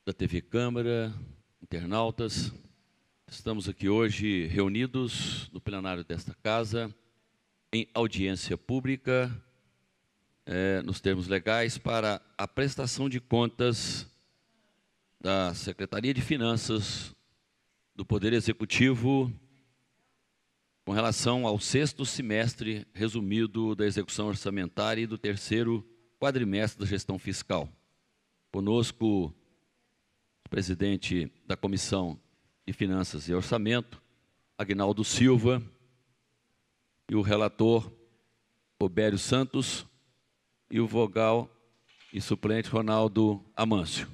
da TV Câmara, internautas, estamos aqui hoje reunidos no plenário desta casa, em audiência pública, nos termos legais, para a prestação de contas da Secretaria de Finanças do Poder Executivo com relação ao 6º semestre resumido da execução orçamentária e do 3º quadrimestre da gestão fiscal. Conosco, o presidente da Comissão de Finanças e Orçamento, Aguinaldo Silva, e o relator, Robério Santos, e o vogal e suplente, Ronaldo Amâncio.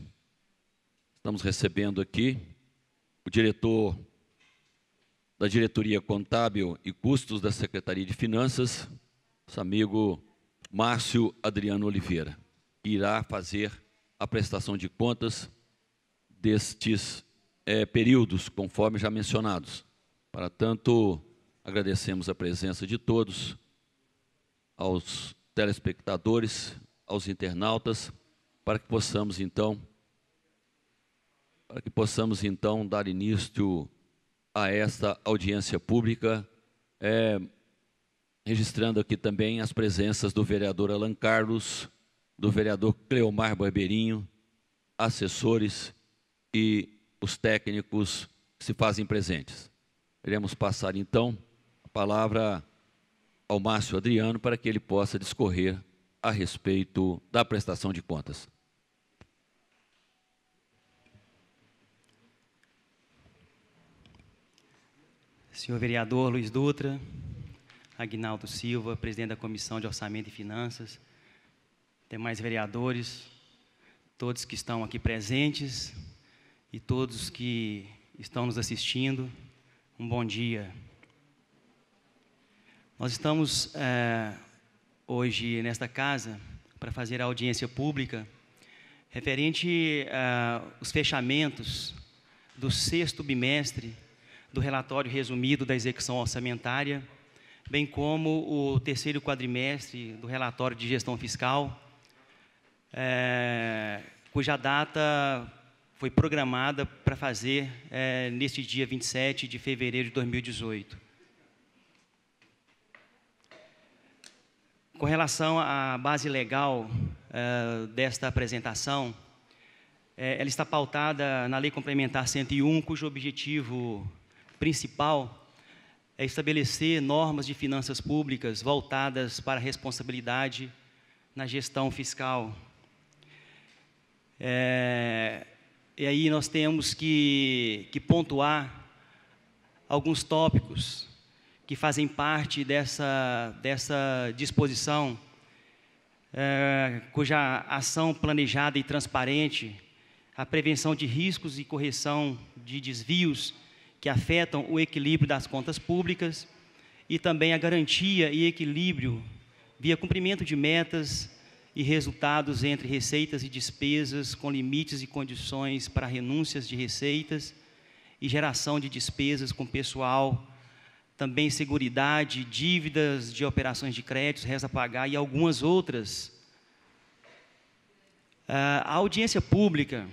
Estamos recebendo aqui o diretor da Diretoria Contábil e Custos da Secretaria de Finanças, nosso amigo Márcio Adriano Oliveira, que irá fazer a prestação de contas destes períodos, conforme já mencionados. Para tanto, agradecemos a presença de todos, aos telespectadores, aos internautas, para que possamos então dar início a esta audiência pública, registrando aqui também as presenças do vereador Alan Carlos, do vereador Cleomar Barbeirinho, assessores e os técnicos que se fazem presentes. Iremos passar, então, a palavra ao Márcio Adriano para que ele possa discorrer a respeito da prestação de contas. Senhor vereador Luiz Dutra, Aguinaldo Silva, presidente da Comissão de Orçamento e Finanças, demais vereadores, todos que estão aqui presentes e todos que estão nos assistindo, um bom dia. Nós estamos hoje nesta casa para fazer a audiência pública referente aos fechamentos do 6º bimestre do relatório resumido da execução orçamentária, bem como o 3º quadrimestre do relatório de gestão fiscal, cuja data foi programada para fazer neste dia 27 de fevereiro de 2018. Com relação à base legal desta apresentação, ela está pautada na Lei Complementar 101, cujo objetivo principal é estabelecer normas de finanças públicas voltadas para a responsabilidade na gestão fiscal. E aí nós temos que pontuar alguns tópicos que fazem parte dessa disposição, cuja ação planejada e transparente, a prevenção de riscos e correção de desvios que afetam o equilíbrio das contas públicas e também a garantia e equilíbrio via cumprimento de metas e resultados entre receitas e despesas, com limites e condições para renúncias de receitas e geração de despesas com pessoal, também seguridade, dívidas de operações de créditos, resta a pagar e algumas outras. A audiência pública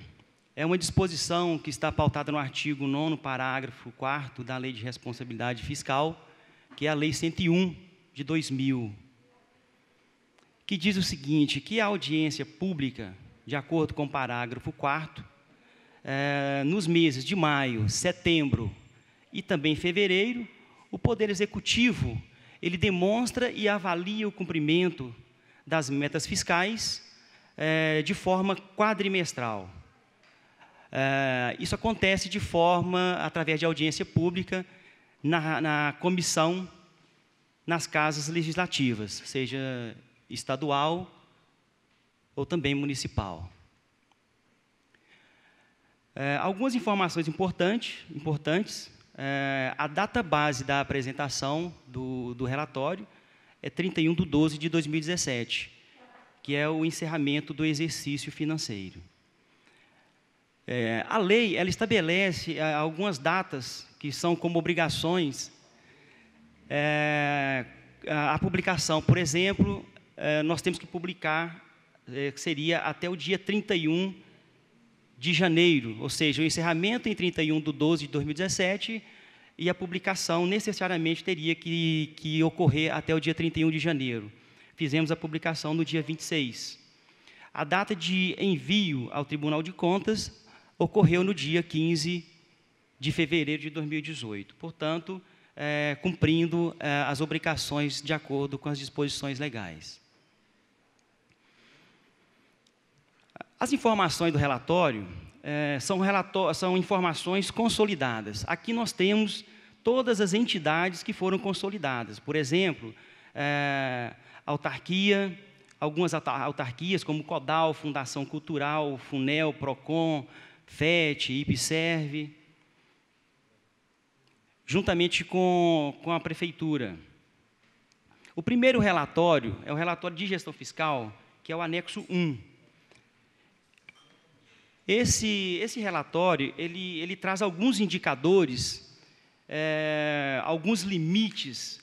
é uma disposição que está pautada no artigo 9º, parágrafo 4º da Lei de Responsabilidade Fiscal, que é a Lei 101 de 2000, que diz o seguinte, que a audiência pública, de acordo com o parágrafo 4º, nos meses de maio, setembro e também fevereiro, o Poder Executivo, ele demonstra e avalia o cumprimento das metas fiscais de forma quadrimestral. Isso acontece de forma, através de audiência pública, na comissão, nas casas legislativas, seja estadual ou também municipal. Algumas informações importantes. A data base da apresentação do relatório é 31/12/2017, que é o encerramento do exercício financeiro. A lei ela estabelece algumas datas que são como obrigações a publicação. Por exemplo, nós temos que publicar, que seria até o dia 31 de janeiro, ou seja, o encerramento em 31/12/2017 e a publicação necessariamente teria que ocorrer até o dia 31 de janeiro. Fizemos a publicação no dia 26. A data de envio ao Tribunal de Contas ocorreu no dia 15 de fevereiro de 2018, portanto, cumprindo as obrigações de acordo com as disposições legais. As informações do relatório são informações consolidadas. Aqui nós temos todas as entidades que foram consolidadas. Por exemplo, algumas autarquias, como CODAL, Fundação Cultural, FUNEL, PROCON, FET, IPSERV, juntamente com a Prefeitura. O primeiro relatório é o relatório de gestão fiscal, que é o anexo 1. Esse relatório, ele traz alguns indicadores, alguns limites,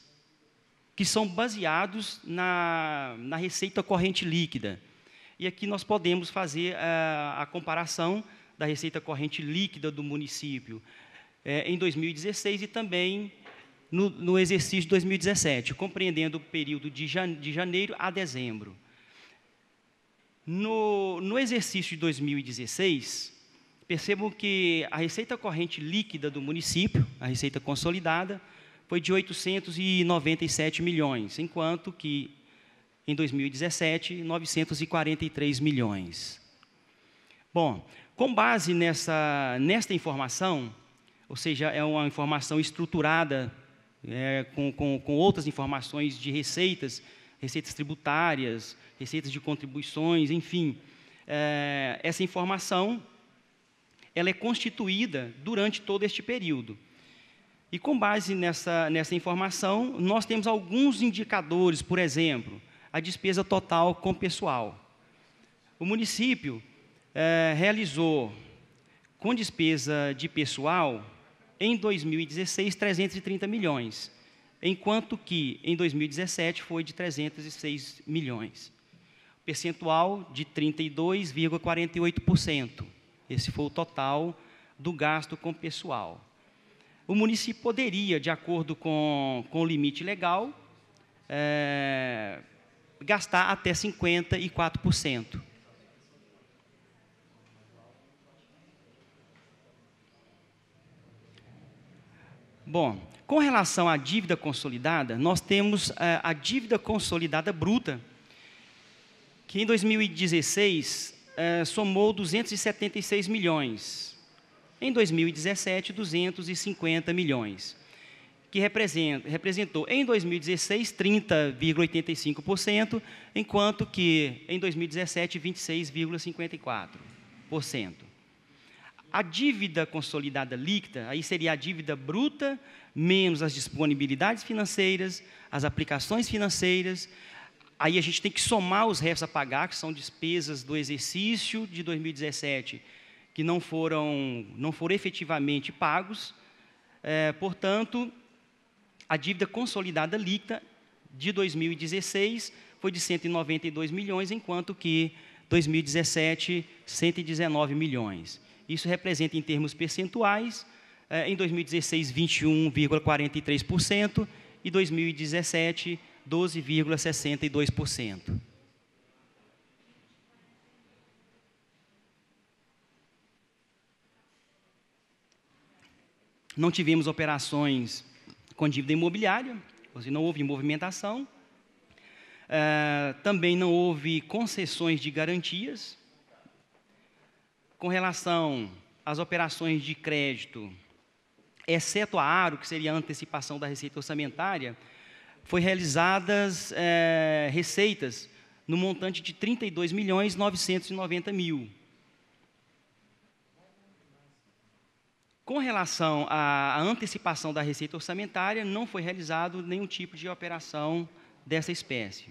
que são baseados na receita corrente líquida. E aqui nós podemos fazer a comparação da receita corrente líquida do município em 2016 e também no exercício de 2017, compreendendo o período de janeiro a dezembro. No exercício de 2016, percebam que a receita corrente líquida do município, a receita consolidada, foi de 897 milhões, enquanto que, em 2017, 943 milhões. Bom, com base nesta informação, ou seja, é uma informação estruturada com outras informações de receitas tributárias, receitas de contribuições, enfim, essa informação ela é constituída durante todo este período. E com base nessa informação, nós temos alguns indicadores, por exemplo, a despesa total com pessoal. O município realizou, com despesa de pessoal, em 2016, 330 milhões, enquanto que, em 2017, foi de 306 milhões. Percentual de 32,48%. Esse foi o total do gasto com pessoal. O município poderia, de acordo com o limite legal, gastar até 54%. Bom, com relação à dívida consolidada, nós temos a dívida consolidada bruta, que em 2016 somou 276 milhões. Em 2017, 250 milhões, que representou em 2016 30,85%, enquanto que em 2017 26,54%. A dívida consolidada líquida, aí seria a dívida bruta, menos as disponibilidades financeiras, as aplicações financeiras. Aí a gente tem que somar os restos a pagar, que são despesas do exercício de 2017, que não foram efetivamente pagos. Portanto, a dívida consolidada líquida de 2016 foi de 192 milhões, enquanto que 2017, 119 milhões. Isso representa, em termos percentuais, em 2016, 21,43% e 2017, 12,62%. Não tivemos operações com dívida imobiliária, ou seja, não houve movimentação. Também não houve concessões de garantias. Com relação às operações de crédito, exceto a ARO, que seria a antecipação da receita orçamentária, foi realizadas receitas no montante de 32.990.000. Com relação à antecipação da receita orçamentária, não foi realizado nenhum tipo de operação dessa espécie.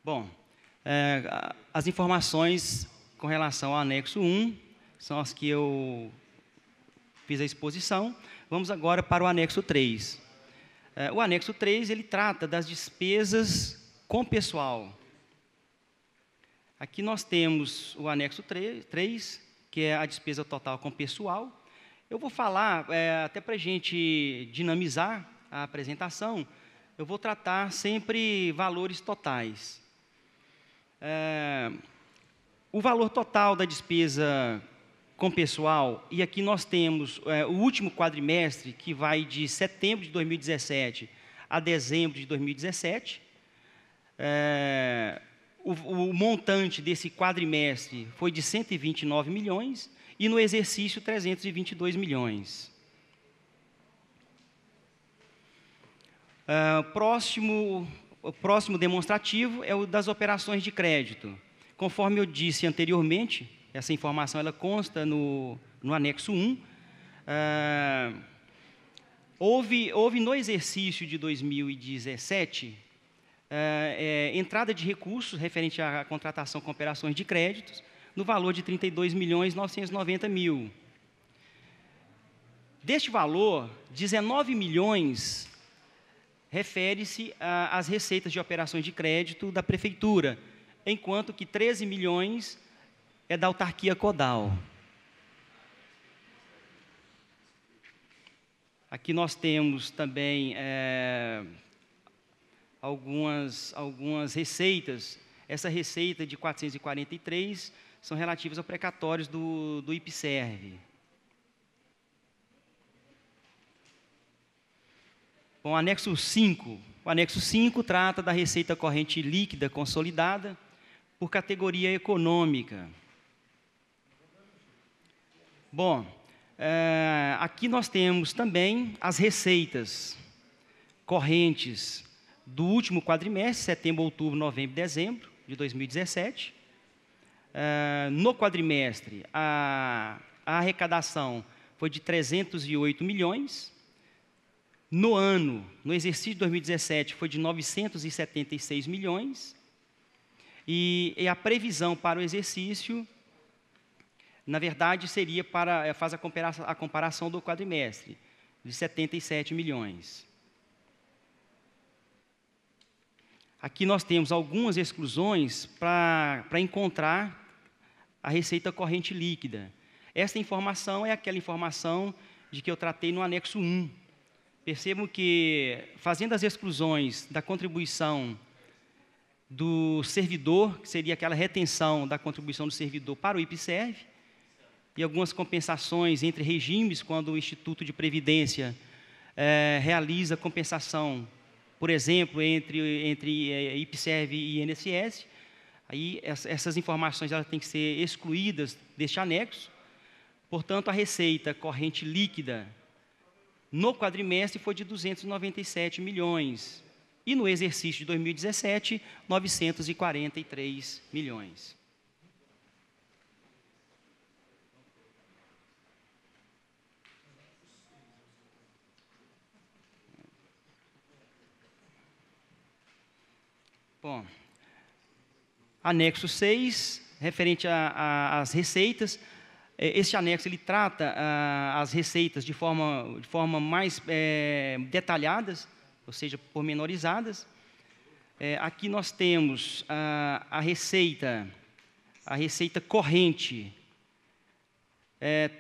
Bom, as informações com relação ao anexo 1 são as que eu fiz a exposição. Vamos agora para o anexo 3. O anexo 3, ele trata das despesas com pessoal. Aqui nós temos o anexo 3, que é a despesa total com pessoal. Eu vou falar, até para a gente dinamizar a apresentação, eu vou tratar sempre valores totais. O valor total da despesa com pessoal, e aqui nós temos o último quadrimestre, que vai de setembro de 2017 a dezembro de 2017. O montante desse quadrimestre foi de 129 milhões e no exercício 322 milhões. O próximo demonstrativo é o das operações de crédito. Conforme eu disse anteriormente, essa informação ela consta no anexo 1. Houve no exercício de 2017 entrada de recursos referente à contratação com operações de créditos no valor de 32.990.000. Deste valor, 19 milhões refere-se às receitas de operações de crédito da Prefeitura, enquanto que 13 milhões é da autarquia Codal. Aqui nós temos também algumas receitas. Essa receita de 443 são relativas aos precatórios do IPSERV. Bom, anexo 5. O anexo 5 trata da receita corrente líquida consolidada por categoria econômica. Bom, aqui nós temos também as receitas correntes do último quadrimestre, setembro, outubro, novembro e dezembro de 2017. No quadrimestre, a arrecadação foi de 308 milhões. No exercício de 2017, foi de 976 milhões. E a previsão para o exercício, na verdade, seria faz a comparação do quadrimestre, de 77 milhões. Aqui nós temos algumas exclusões para encontrar a receita corrente líquida. Esta informação é aquela informação de que eu tratei no anexo 1. Percebam que, fazendo as exclusões da contribuição do servidor, que seria aquela retenção da contribuição do servidor para o IPSERV, e algumas compensações entre regimes, quando o Instituto de Previdência realiza compensação, por exemplo, entre IPSERV e INSS, aí essas informações elas têm que ser excluídas deste anexo. Portanto, a receita corrente líquida no quadrimestre foi de 297 milhões. E no exercício de 2017, 943 milhões. Bom, anexo 6, referente às receitas. Este anexo ele trata as receitas de forma mais detalhadas, ou seja, pormenorizadas. Aqui nós temos a receita corrente,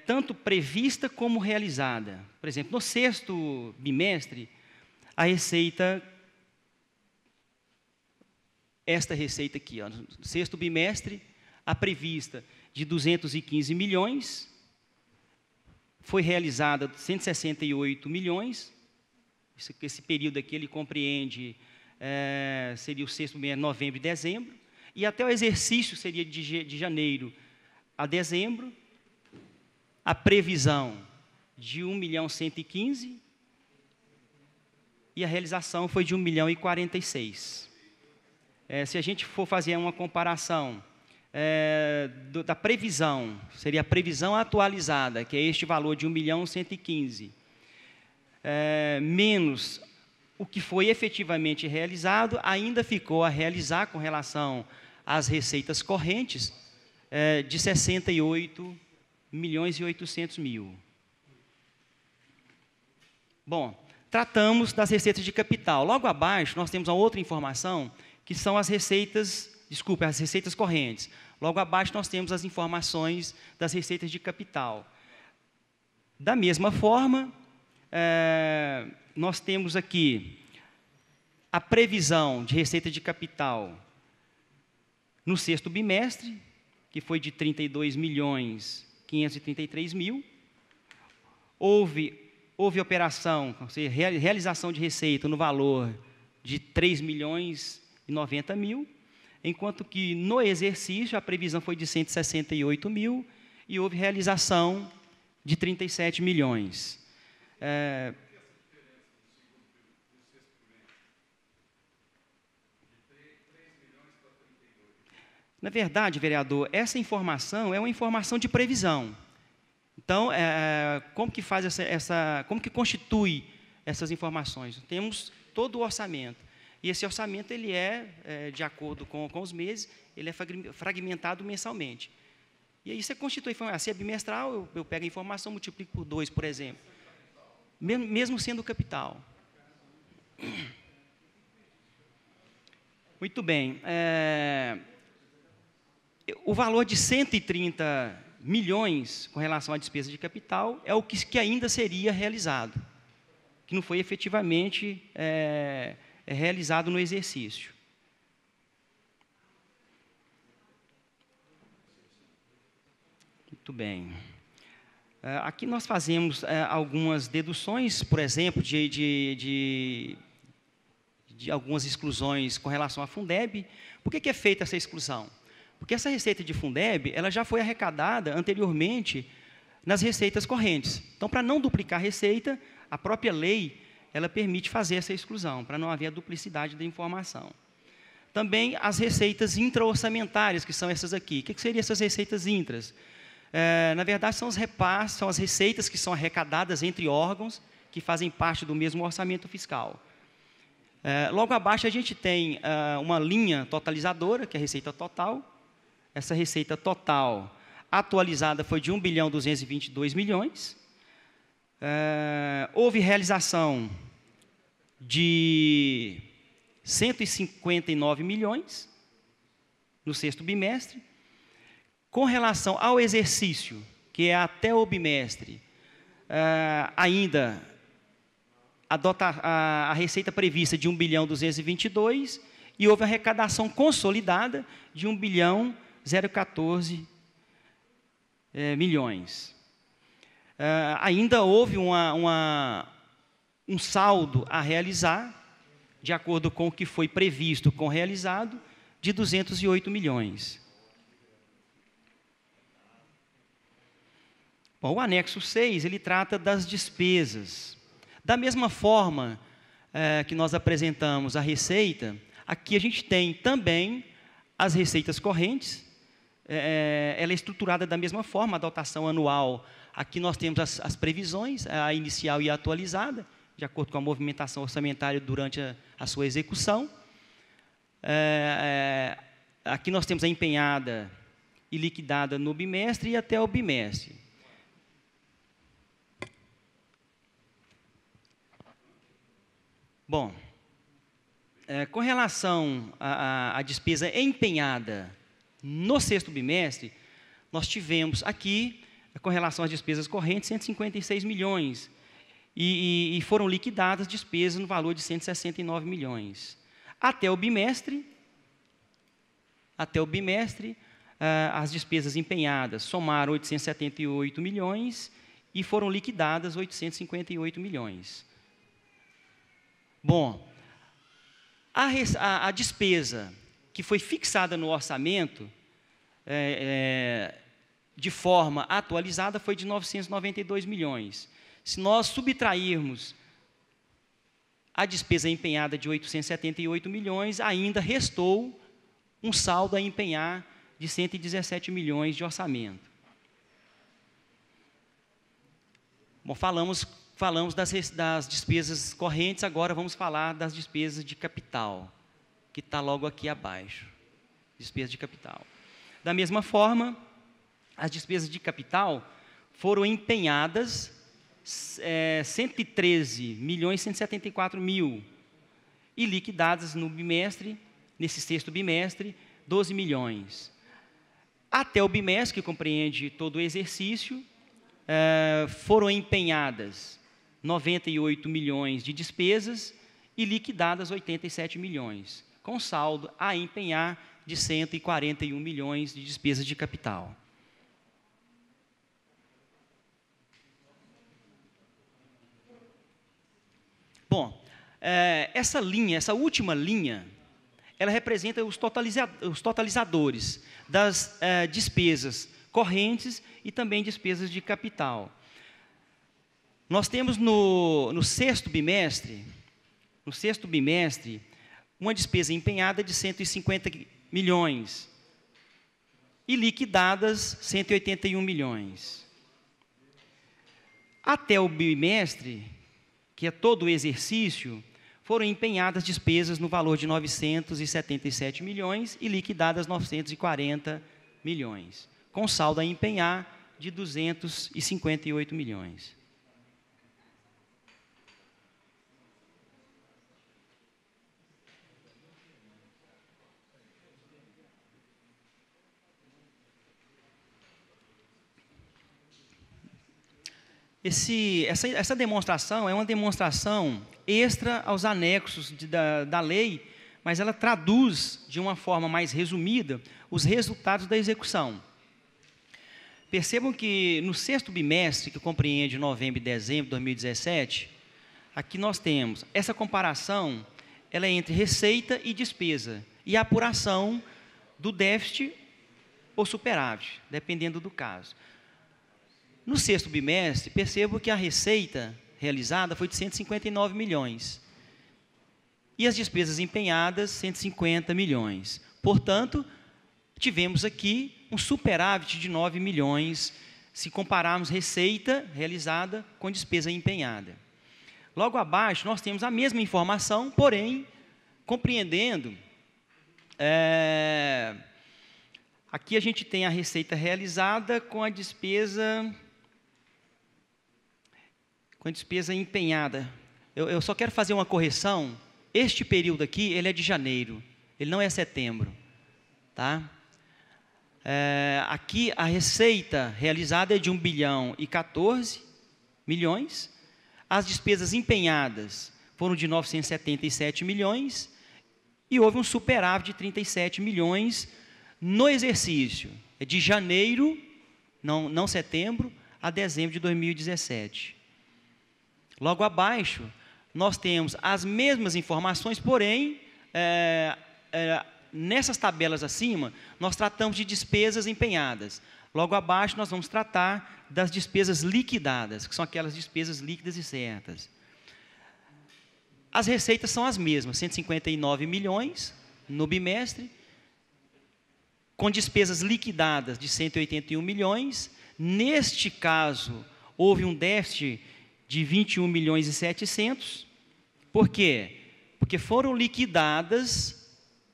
tanto prevista como realizada. Por exemplo, no sexto bimestre, a receita, esta receita aqui, ó, no sexto bimestre, a prevista de 215 milhões, foi realizada 168 milhões, esse período aqui ele compreende, seria o sexto mês, novembro e dezembro, e até o exercício seria de janeiro a dezembro, a previsão de 1.115.000, e a realização foi de 1.046.000. Se a gente for fazer uma comparação da previsão, seria a previsão atualizada, que é este valor de 1.115.000, menos o que foi efetivamente realizado, ainda ficou a realizar com relação às receitas correntes de 68.800.000. Bom, tratamos das receitas de capital. Logo abaixo, nós temos uma outra informação, que são as receitas desculpe, as receitas correntes. Logo abaixo nós temos as informações das receitas de capital. Da mesma forma, nós temos aqui a previsão de receita de capital no sexto bimestre, que foi de 32.533.000. Houve operação, ou seja, realização de receita no valor de 3.090.000, enquanto que no exercício a previsão foi de 168.000 e houve realização de 37 milhões. Na verdade, vereador, essa informação é uma informação de previsão. Então, como que faz como que constitui essas informações? Temos todo o orçamento. E esse orçamento ele de acordo com os meses, ele é fragmentado mensalmente. E aí você constitui a informação. Se é bimestral, eu pego a informação, multiplico por 2, por exemplo. Mesmo sendo capital. Muito bem. O valor de 130 milhões com relação à despesa de capital é o que ainda seria realizado, que não foi efetivamente realizado no exercício. Muito bem. Aqui nós fazemos algumas deduções, por exemplo, de algumas exclusões com relação à Fundeb. Por que é feita essa exclusão? Porque essa receita de Fundeb, ela já foi arrecadada anteriormente nas receitas correntes. Então, para não duplicar a receita, a própria lei, ela permite fazer essa exclusão, para não haver a duplicidade da informação. Também as receitas intra-orçamentárias, que são essas aqui. O que seriam essas receitas intras? Na verdade, são os repasses, são as receitas que são arrecadadas entre órgãos que fazem parte do mesmo orçamento fiscal. Logo abaixo, a gente tem uma linha totalizadora, que é a receita total. Essa receita total atualizada foi de 1.222 milhões. Houve realização de 159 milhões no sexto bimestre. Com relação ao exercício, que é até o bimestre, ainda a receita prevista de 1.222 e houve arrecadação consolidada de 1.014 milhões. Ainda houve um saldo a realizar, de acordo com o que foi previsto com realizado, de 208 milhões. Bom, o anexo 6, ele trata das despesas. Da mesma forma que nós apresentamos a receita, aqui a gente tem também as receitas correntes. Ela é estruturada da mesma forma, a dotação anual. Aqui nós temos as previsões, a inicial e a atualizada, de acordo com a movimentação orçamentária durante a sua execução. Aqui nós temos a empenhada e liquidada no bimestre e até o bimestre. Bom, com relação à despesa empenhada no sexto bimestre, nós tivemos aqui, com relação às despesas correntes, 156 milhões. E foram liquidadas despesas no valor de 169 milhões. Até o bimestre, as despesas empenhadas somaram 878 milhões e foram liquidadas 858 milhões. Bom, a despesa que foi fixada no orçamento, de forma atualizada, foi de 992 milhões. Se nós subtrairmos a despesa empenhada de 878 milhões, ainda restou um saldo a empenhar de 117 milhões de orçamento. Bom, falamos das despesas correntes, agora vamos falar das despesas de capital, que está logo aqui abaixo. Despesas de capital. Da mesma forma, as despesas de capital foram empenhadas 113.174.000 e liquidadas no bimestre, nesse sexto bimestre, 12 milhões. Até o bimestre, que compreende todo o exercício, foram empenhadas 98 milhões de despesas e liquidadas 87 milhões, com saldo a empenhar de 141 milhões de despesas de capital. Bom, essa última linha, ela representa os totalizadores das despesas correntes e também despesas de capital. Nós temos no sexto bimestre, uma despesa empenhada de 150 milhões e liquidadas 181 milhões. Até o bimestre, que é todo o exercício, foram empenhadas despesas no valor de 977 milhões e liquidadas 940 milhões, com saldo a empenhar de 258 milhões. Essa demonstração é uma demonstração extra aos anexos da lei, mas ela traduz, de uma forma mais resumida, os resultados da execução. Percebam que no sexto bimestre, que compreende novembro e dezembro de 2017, aqui nós temos essa comparação, ela é entre receita e despesa, e a apuração do déficit ou superávit, dependendo do caso. No sexto bimestre, percebo que a receita realizada foi de 159 milhões. E as despesas empenhadas, 150 milhões. Portanto, tivemos aqui um superávit de 9 milhões, se compararmos receita realizada com despesa empenhada. Logo abaixo, nós temos a mesma informação, porém, compreendendo... aqui a gente tem a receita realizada com a despesa empenhada. Eu só quero fazer uma correção. Este período aqui, ele é de janeiro, ele não é setembro. Tá? Aqui a receita realizada é de 1 bilhão e 14 milhões, as despesas empenhadas foram de 977 milhões e houve um superávit de 37 milhões no exercício, de janeiro, não setembro, a dezembro de 2017. Logo abaixo, nós temos as mesmas informações, porém, nessas tabelas acima, nós tratamos de despesas empenhadas. Logo abaixo, nós vamos tratar das despesas liquidadas, que são aquelas despesas líquidas e certas. As receitas são as mesmas, 159 milhões no bimestre, com despesas liquidadas de 181 milhões. Neste caso, houve um déficit de 21 milhões e 700. Por quê? Porque foram liquidadas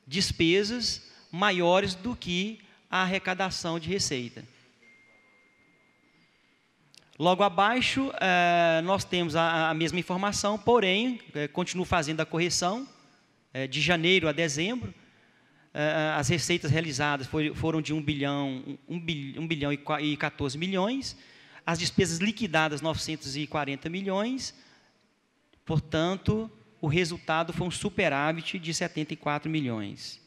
despesas maiores do que a arrecadação de receita. Logo abaixo, nós temos a mesma informação, porém, continuo fazendo a correção, de janeiro a dezembro, as receitas realizadas foram de 1 bilhão e 14 milhões, as despesas liquidadas 940 milhões, portanto, o resultado foi um superávit de 74 milhões.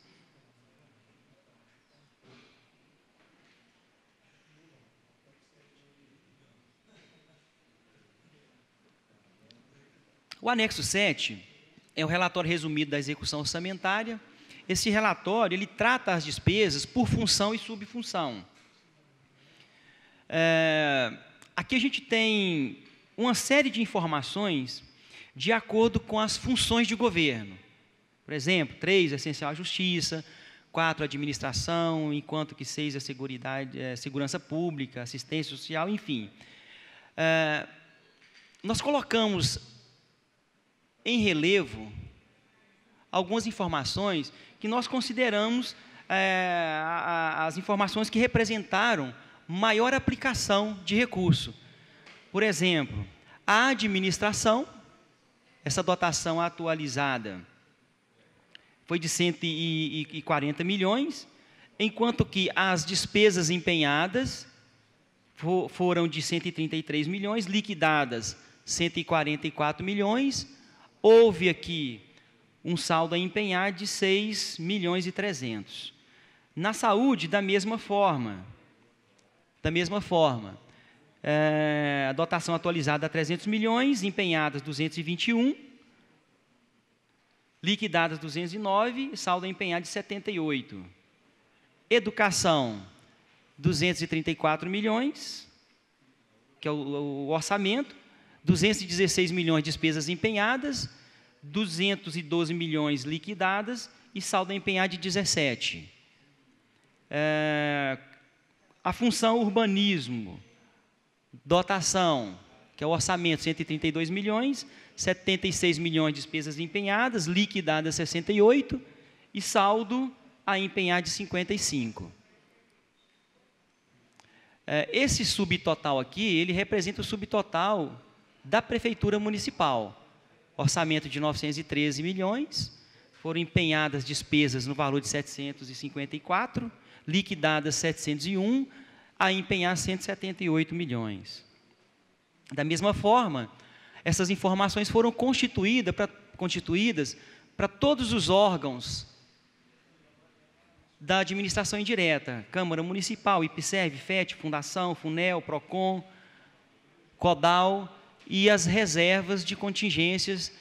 O anexo 7 é o relatório resumido da execução orçamentária. Esse relatório, ele trata as despesas por função e subfunção. Aqui a gente tem uma série de informações de acordo com as funções de governo. Por exemplo, 3, essencial à justiça, 4, administração, enquanto que 6 é segurança pública, assistência social, enfim. Nós colocamos em relevo algumas informações que nós consideramos as informações que representaram maior aplicação de recurso. Por exemplo, a administração, essa dotação atualizada foi de 140 milhões, enquanto que as despesas empenhadas foram de 133 milhões, liquidadas 144 milhões, houve aqui um saldo a empenhar de 6 milhões e 300. Na saúde, da mesma forma, a dotação atualizada a 300 milhões, empenhadas 221, liquidadas 209, saldo a empenhar de 78. Educação, 234 milhões, que é o orçamento, 216 milhões de despesas empenhadas, 212 milhões liquidadas e saldo a empenhar de 17. A função urbanismo, dotação, que é o orçamento, 132 milhões, 76 milhões de despesas empenhadas, liquidadas 68 e saldo a empenhar de 55. Esse subtotal aqui, ele representa o subtotal da Prefeitura Municipal. Orçamento de 913 milhões, foram empenhadas despesas no valor de 754, liquidadas 701, a empenhar 178 milhões. Da mesma forma, essas informações foram constituídas para todos os órgãos da administração indireta, Câmara Municipal, IPSERV, FET, Fundação, FUNEL, PROCON, CODAL e as reservas de contingências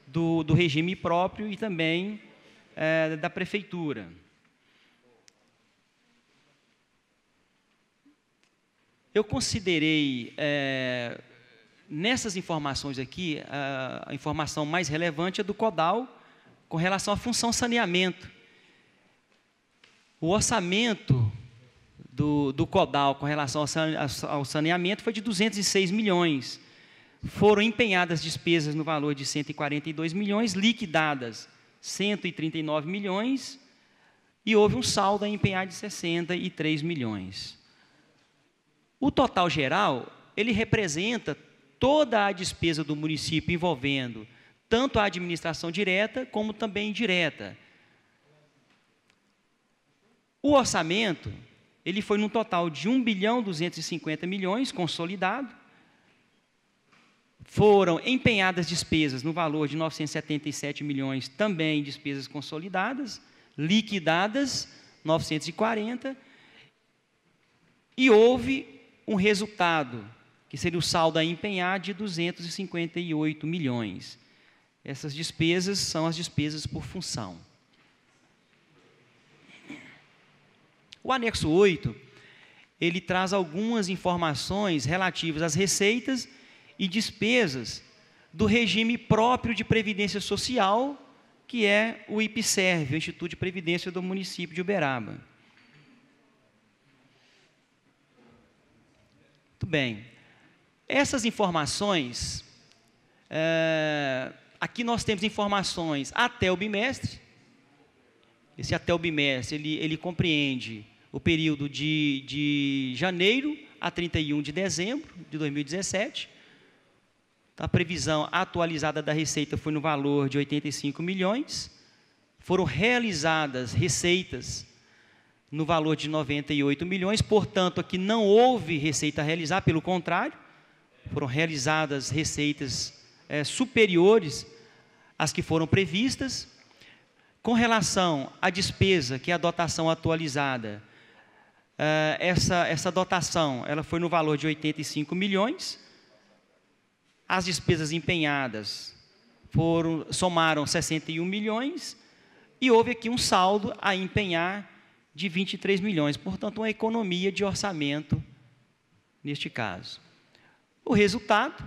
do regime próprio e também da Prefeitura. Eu considerei, nessas informações aqui, a informação mais relevante é do CODAL, com relação à função saneamento. O orçamento do CODAL com relação ao saneamento foi de 206 milhões. Foram empenhadas despesas no valor de 142 milhões, liquidadas 139 milhões, e houve um saldo a empenhar de 63 milhões. O total geral, ele representa toda a despesa do município envolvendo tanto a administração direta como também indireta. O orçamento, ele foi num total de 1.250 bilhões consolidado. Foram empenhadas despesas no valor de 977 milhões, também despesas consolidadas, liquidadas 940, e houve um resultado, que seria o saldo a empenhar, de 258 milhões. Essas despesas são as despesas por função. O anexo 8, ele traz algumas informações relativas às receitas e despesas do regime próprio de previdência social, que é o IPSERV, o Instituto de Previdência do município de Uberaba. Muito bem. Essas informações, aqui nós temos informações até o bimestre. Esse até o bimestre, ele compreende o período de janeiro a 31 de dezembro de 2017. A previsão atualizada da receita foi no valor de 85 milhões. Foram realizadas receitas no valor de 98 milhões. Portanto, aqui não houve receita a realizar, pelo contrário, foram realizadas receitas superiores às que foram previstas. Com relação à despesa, que é a dotação atualizada, essa dotação ela foi no valor de 85 milhões. As despesas empenhadas somaram 61 milhões e houve aqui um saldo a empenhar de 23 milhões. Portanto, uma economia de orçamento neste caso. O resultado,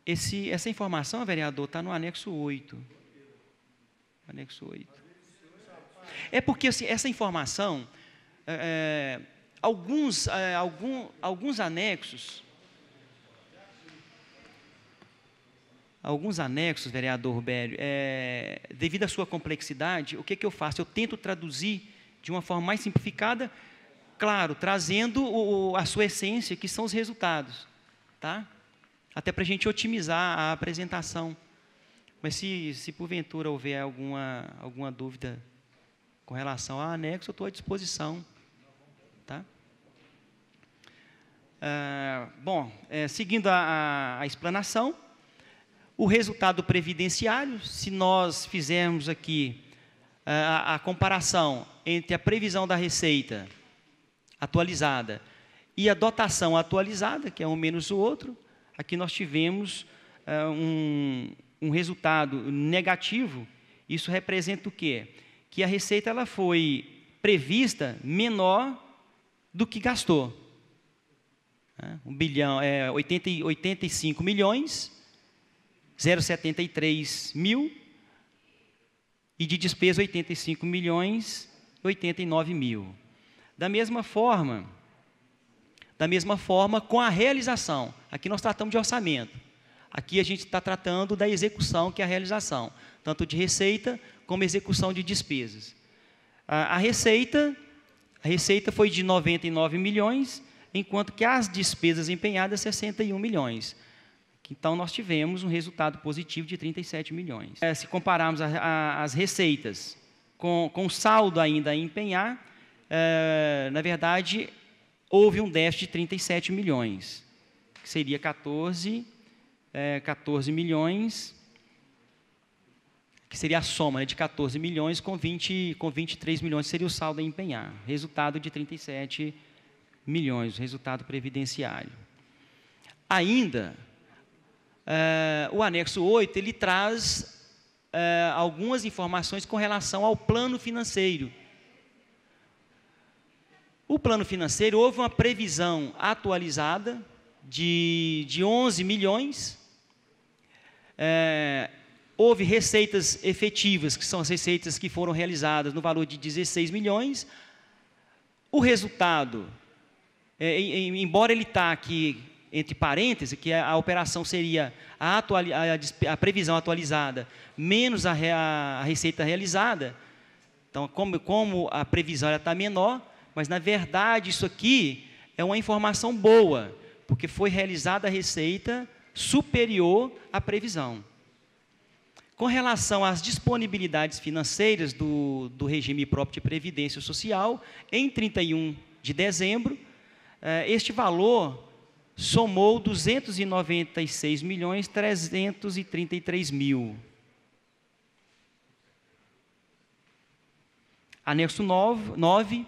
essa informação, vereador, está no anexo 8. Anexo 8. É porque assim, essa informação... Alguns anexos, vereador Rubério, devido à sua complexidade, o que eu faço? Eu tento traduzir de uma forma mais simplificada, claro, trazendo a sua essência, que são os resultados, tá? Até para a gente otimizar a apresentação. Mas se porventura houver alguma dúvida com relação ao anexo, eu estou à disposição. Tá? Bom, seguindo a explanação, o resultado previdenciário, se nós fizermos aqui a comparação entre a previsão da receita atualizada e a dotação atualizada, que é um menos o outro, aqui nós tivemos um resultado negativo. Isso representa o quê? Que a receita ela foi prevista menor do que gastou. 85 milhões, 0,73 mil, e de despesa 85 milhões, 89 mil. Da mesma forma, com a realização, aqui nós tratamos de orçamento, aqui a gente está tratando da execução, que é a realização, tanto de receita como execução de despesas. A receita foi de 99 milhões, enquanto que as despesas empenhadas, 61 milhões. Então, nós tivemos um resultado positivo de 37 milhões. Se compararmos as receitas com o saldo ainda a empenhar, na verdade, houve um déficit de 37 milhões, que seria 14 milhões, que seria a soma de 14 milhões com 23 milhões, seria o saldo a empenhar. Resultado de 37 milhões, resultado previdenciário. Ainda, o anexo 8, ele traz algumas informações com relação ao plano financeiro. O plano financeiro, houve uma previsão atualizada de 11 milhões, houve receitas efetivas, que são as receitas que foram realizadas no valor de 16 milhões. O resultado, embora ele está aqui entre parênteses, que a operação seria a previsão atualizada menos a receita realizada, então, como a previsão está menor, mas, na verdade, isso aqui é uma informação boa, porque foi realizada a receita superior à previsão. Com relação às disponibilidades financeiras do regime próprio de previdência social, em 31 de dezembro, este valor somou 296.333.000. Anexo 9,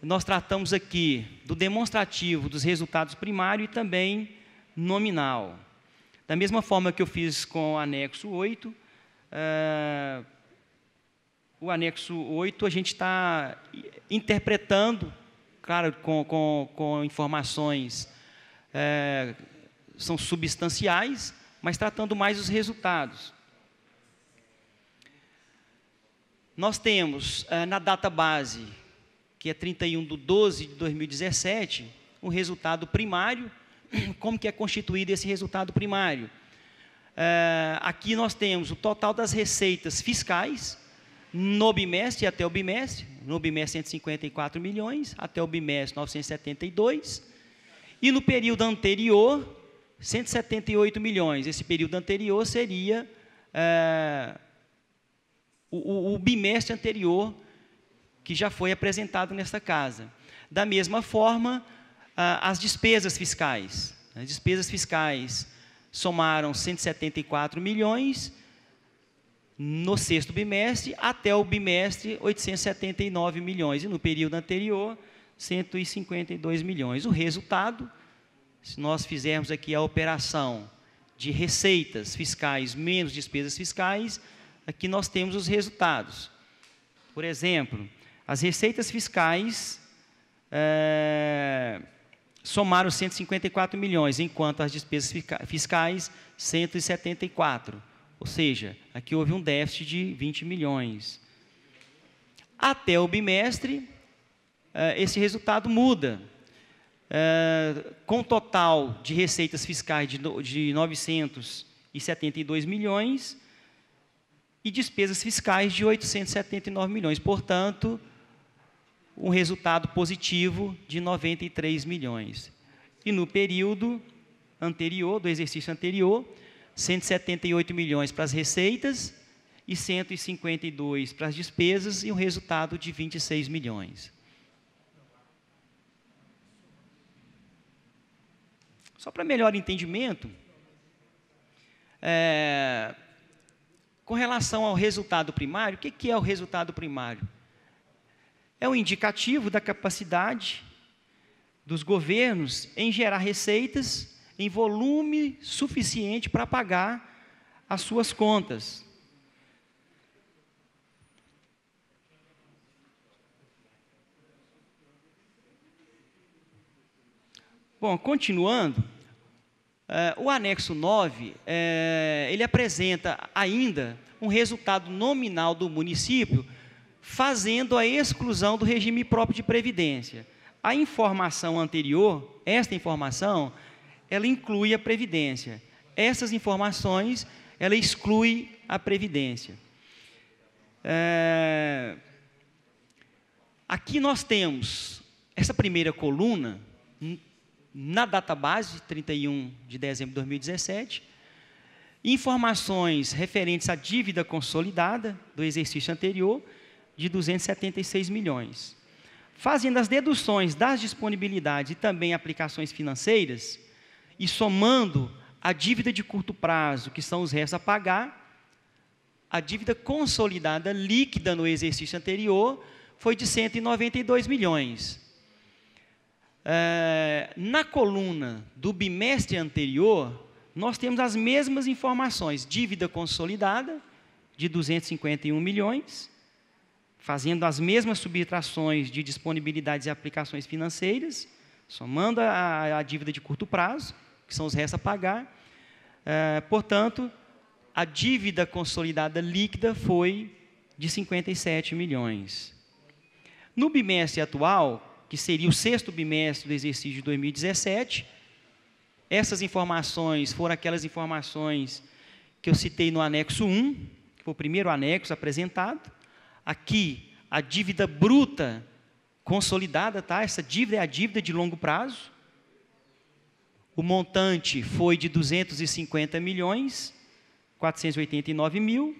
nós tratamos aqui do demonstrativo dos resultados primário e também nominal. Da mesma forma que eu fiz com o anexo 8, o anexo 8 a gente está interpretando, claro, com informações são substanciais, mas tratando mais os resultados. Nós temos, na data base, que é 31/12/2017, um resultado primário. Como que é constituído esse resultado primário? Aqui nós temos o total das receitas fiscais, no bimestre e até o bimestre. No bimestre, 154 milhões, até o bimestre, 972. E no período anterior, 178 milhões. Esse período anterior seria o bimestre anterior, que já foi apresentado nesta casa. Da mesma forma, as despesas fiscais. As despesas fiscais somaram 174 milhões no sexto bimestre, até o bimestre, 879 milhões. E no período anterior, 152 milhões. O resultado, se nós fizermos aqui a operação de receitas fiscais menos despesas fiscais, aqui nós temos os resultados. Por exemplo, as receitas fiscais somaram 154 milhões, enquanto as despesas fiscais, 174. Ou seja, aqui houve um déficit de 20 milhões. Até o bimestre, esse resultado muda. Com total de receitas fiscais de 972 milhões e despesas fiscais de 879 milhões. Portanto, um resultado positivo de 93 milhões. E no período anterior, do exercício anterior, 178 milhões para as receitas e 152 para as despesas, e um resultado de 26 milhões. Só para melhor entendimento, com relação ao resultado primário, o que é o resultado primário? É um indicativo da capacidade dos governos em gerar receitas em volume suficiente para pagar as suas contas. Bom, continuando, o anexo 9, ele apresenta ainda um resultado nominal do município, fazendo a exclusão do regime próprio de previdência. A informação anterior, esta informação, ela inclui a previdência. Essas informações, ela exclui a previdência. Aqui nós temos essa primeira coluna, na database, 31 de dezembro de 2017, informações referentes à dívida consolidada do exercício anterior, de 276 milhões. Fazendo as deduções das disponibilidades e também aplicações financeiras, e somando a dívida de curto prazo, que são os restos a pagar, a dívida consolidada líquida no exercício anterior foi de 192 milhões. Na coluna do bimestre anterior, nós temos as mesmas informações: dívida consolidada de 251 milhões, fazendo as mesmas subtrações de disponibilidades e aplicações financeiras, somando a dívida de curto prazo, que são os restos a pagar. Portanto, a dívida consolidada líquida foi de 57 milhões. No bimestre atual, que seria o sexto bimestre do exercício de 2017, essas informações foram aquelas informações que eu citei no anexo 1, que foi o primeiro anexo apresentado. Aqui, a dívida bruta consolidada, tá? Essa dívida é a dívida de longo prazo. O montante foi de 250 milhões, 489 mil,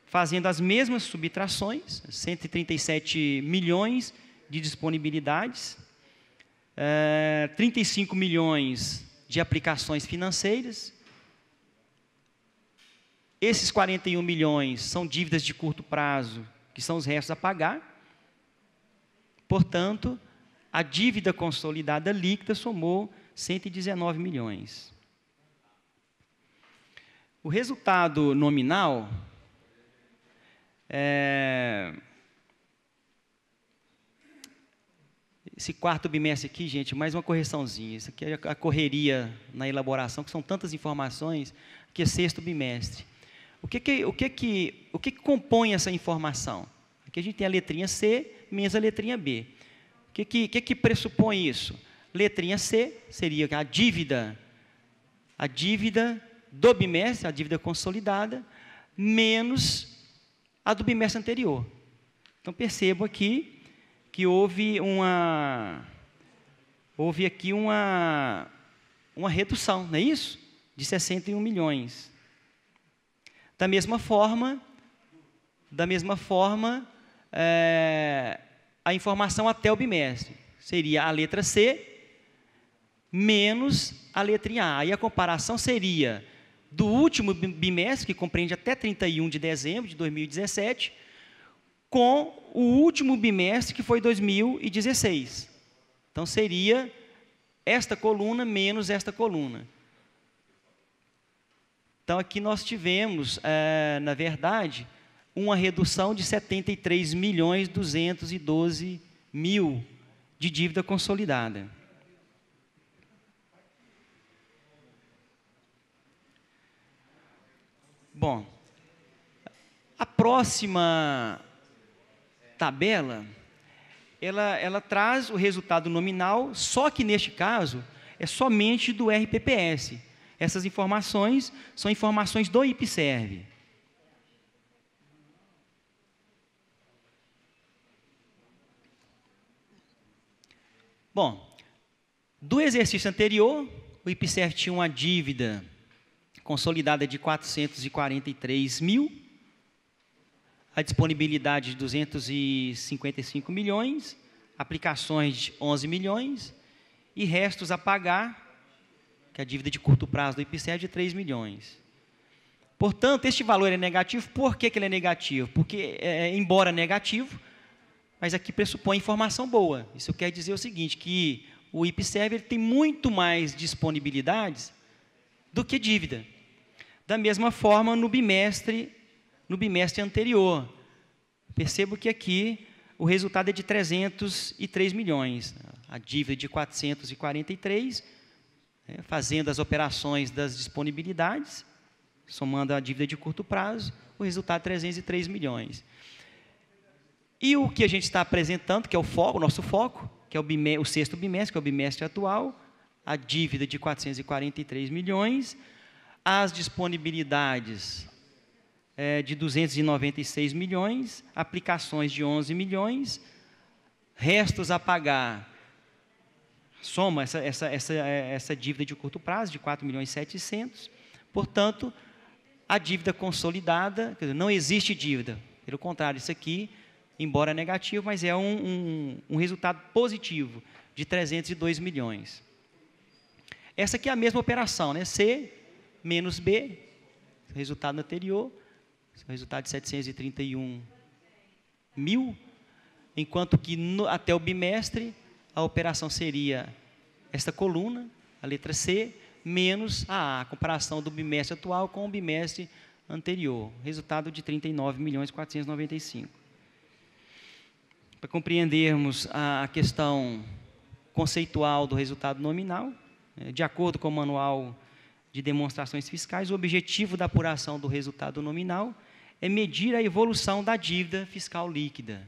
fazendo as mesmas subtrações, 137 milhões de disponibilidades, 35 milhões de aplicações financeiras. Esses 41 milhões são dívidas de curto prazo, que são os restos a pagar. Portanto, a dívida consolidada líquida somou 119 milhões. O resultado nominal esse quarto bimestre aqui, gente, mais uma correçãozinha. Isso aqui é a correria na elaboração, que são tantas informações, que é sexto bimestre. O que compõe essa informação? Aqui a gente tem a letrinha C menos a letrinha B. O que pressupõe isso? Letrinha C seria a dívida do bimestre, a dívida consolidada, menos a do bimestre anterior. Então, percebo aqui que houve aqui uma redução, não é isso? De 61 milhões. Da mesma forma, a informação até o bimestre seria a letra C menos a letrinha A. E a comparação seria do último bimestre, que compreende até 31 de dezembro de 2017, com o último bimestre, que foi 2016. Então, seria esta coluna menos esta coluna. Então, aqui nós tivemos, na verdade, uma redução de 73.212.000 de dívida consolidada. Bom, a próxima tabela, ela traz o resultado nominal, só que neste caso é somente do RPPS. Essas informações são informações do IPSERV. Bom, do exercício anterior, o IPSERV tinha uma dívida consolidada de 443 mil, a disponibilidade de 255 milhões, aplicações de 11 milhões e restos a pagar, que é a dívida de curto prazo do IPCE é de 3 milhões. Portanto, este valor é negativo. Por que ele é negativo? Porque, embora negativo, mas aqui pressupõe informação boa. Isso quer dizer o seguinte, que o IPSEB tem muito mais disponibilidades do que dívida. Da mesma forma, no bimestre anterior. Percebo que aqui o resultado é de 303 milhões. A dívida de 443, fazendo as operações das disponibilidades, somando a dívida de curto prazo, o resultado é 303 milhões. E o que a gente está apresentando, que é o nosso foco, que é o sexto bimestre, que é o bimestre atual, a dívida de 443 milhões, as disponibilidades de 296 milhões, aplicações de 11 milhões, restos a pagar, soma essa dívida de curto prazo de 4 milhões e 700, portanto, a dívida consolidada, quer dizer, não existe dívida, pelo contrário, isso aqui, embora negativo, mas é um resultado positivo, de 302 milhões. Essa aqui é a mesma operação, né? C menos B, resultado anterior, resultado de 731 mil, enquanto que até o bimestre, a operação seria esta coluna, a letra C, menos a comparação do bimestre atual com o bimestre anterior, resultado de 39 milhões 495. Para compreendermos a questão conceitual do resultado nominal, de acordo com o Manual de Demonstrações Fiscais, o objetivo da apuração do resultado nominal é medir a evolução da dívida fiscal líquida,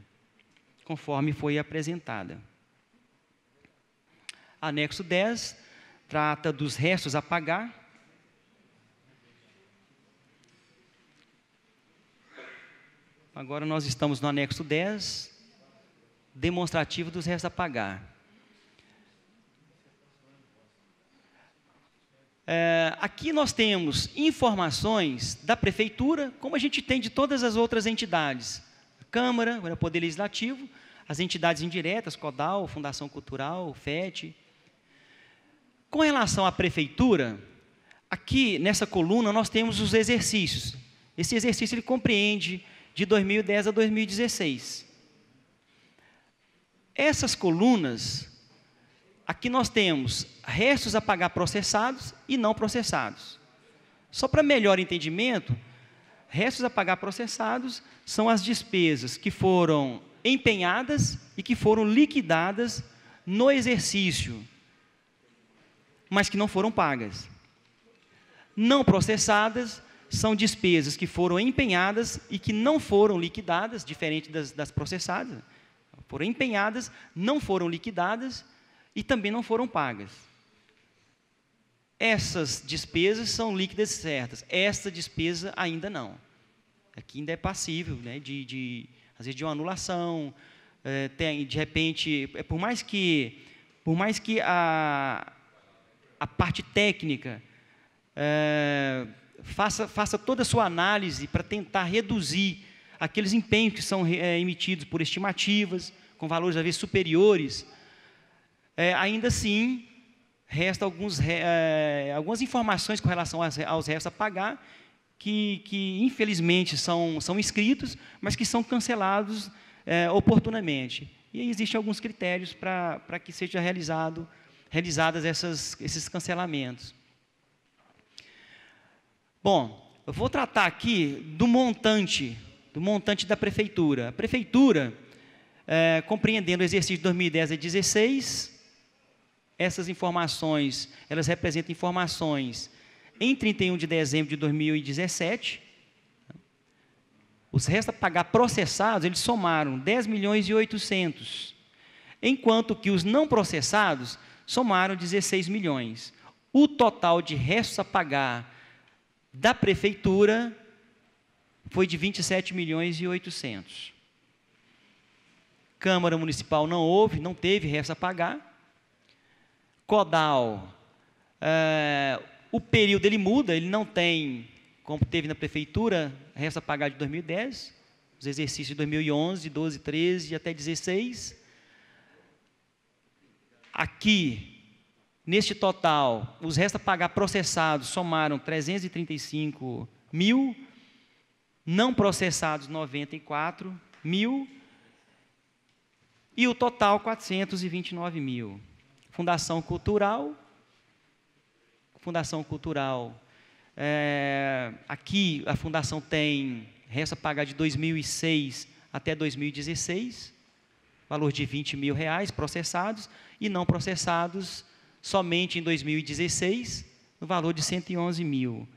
conforme foi apresentada. Anexo 10 trata dos restos a pagar. Agora nós estamos no anexo 10, demonstrativo dos restos a pagar. Aqui nós temos informações da Prefeitura, como a gente tem de todas as outras entidades. A Câmara, o Poder Legislativo, as entidades indiretas, CODAL, Fundação Cultural, FET. Com relação à Prefeitura, aqui nessa coluna nós temos os exercícios. Esse exercício ele compreende de 2010 a 2016. Essas colunas, aqui nós temos restos a pagar processados e não processados. Só para melhor entendimento, restos a pagar processados são as despesas que foram empenhadas e que foram liquidadas no exercício, mas que não foram pagas. Não processadas são despesas que foram empenhadas e que não foram liquidadas, diferente das processadas. Foram empenhadas, não foram liquidadas e também não foram pagas. Essas despesas são líquidas certas. Esta despesa ainda não. Aqui ainda é passível, né, às vezes de uma anulação, de repente, por mais que a parte técnica faça toda a sua análise para tentar reduzir aqueles empenhos que são emitidos por estimativas, com valores às vezes superiores, ainda assim, resta algumas informações com relação aos restos a pagar, que infelizmente são escritos, mas que são cancelados oportunamente. E aí existem alguns critérios para que sejam realizadas esses cancelamentos. Bom, eu vou tratar aqui do montante da Prefeitura. A Prefeitura, compreendendo o exercício de 2010 a 2016, essas informações, elas representam informações em 31 de dezembro de 2017. Os restos a pagar processados, eles somaram 10 milhões e 800, enquanto que os não processados somaram 16 milhões. O total de restos a pagar da Prefeitura foi de 27 milhões e 800. Câmara Municipal não teve restos a pagar. CODAL, O período ele muda, ele não tem, como teve na prefeitura, resta a pagar de 2010, os exercícios de 2011, 12, 13 até 16. Aqui, neste total, os restos a pagar processados somaram 335 mil, não processados 94 mil, e o total 429 mil. Fundação Cultural, aqui a Fundação tem resta a pagar de 2006 até 2016, valor de R$20 mil processados, e não processados somente em 2016, no valor de 111 mil.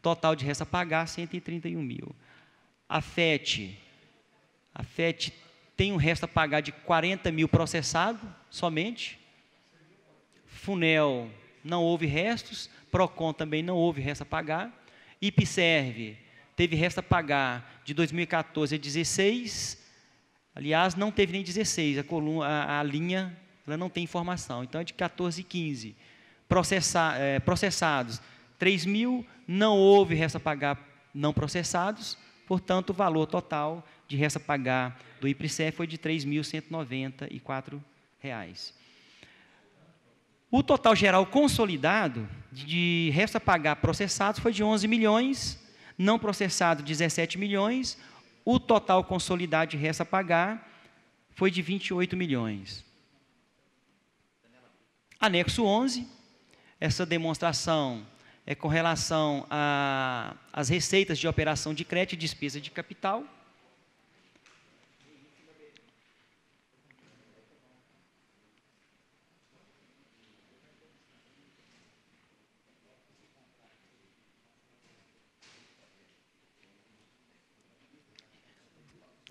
Total de resta a pagar, 131 mil. A FET tem um resto a pagar de 40 mil processado, somente. FUNEL, não houve restos. PROCON também não houve resto a pagar. IPSERV teve resto a pagar de 2014 a 2016. Aliás, não teve nem 16, a linha ela não tem informação, então é de 14 e 15. Processados, 3 mil, não houve resto a pagar não processados, portanto, o valor total de resto a pagar do IPSERV foi de R$ 3.194. O total geral consolidado de resto a pagar processados foi de 11 milhões, não processado 17 milhões, o total consolidado de resto a pagar foi de 28 milhões. Anexo 11, essa demonstração é com relação às receitas de operação de crédito e despesa de capital.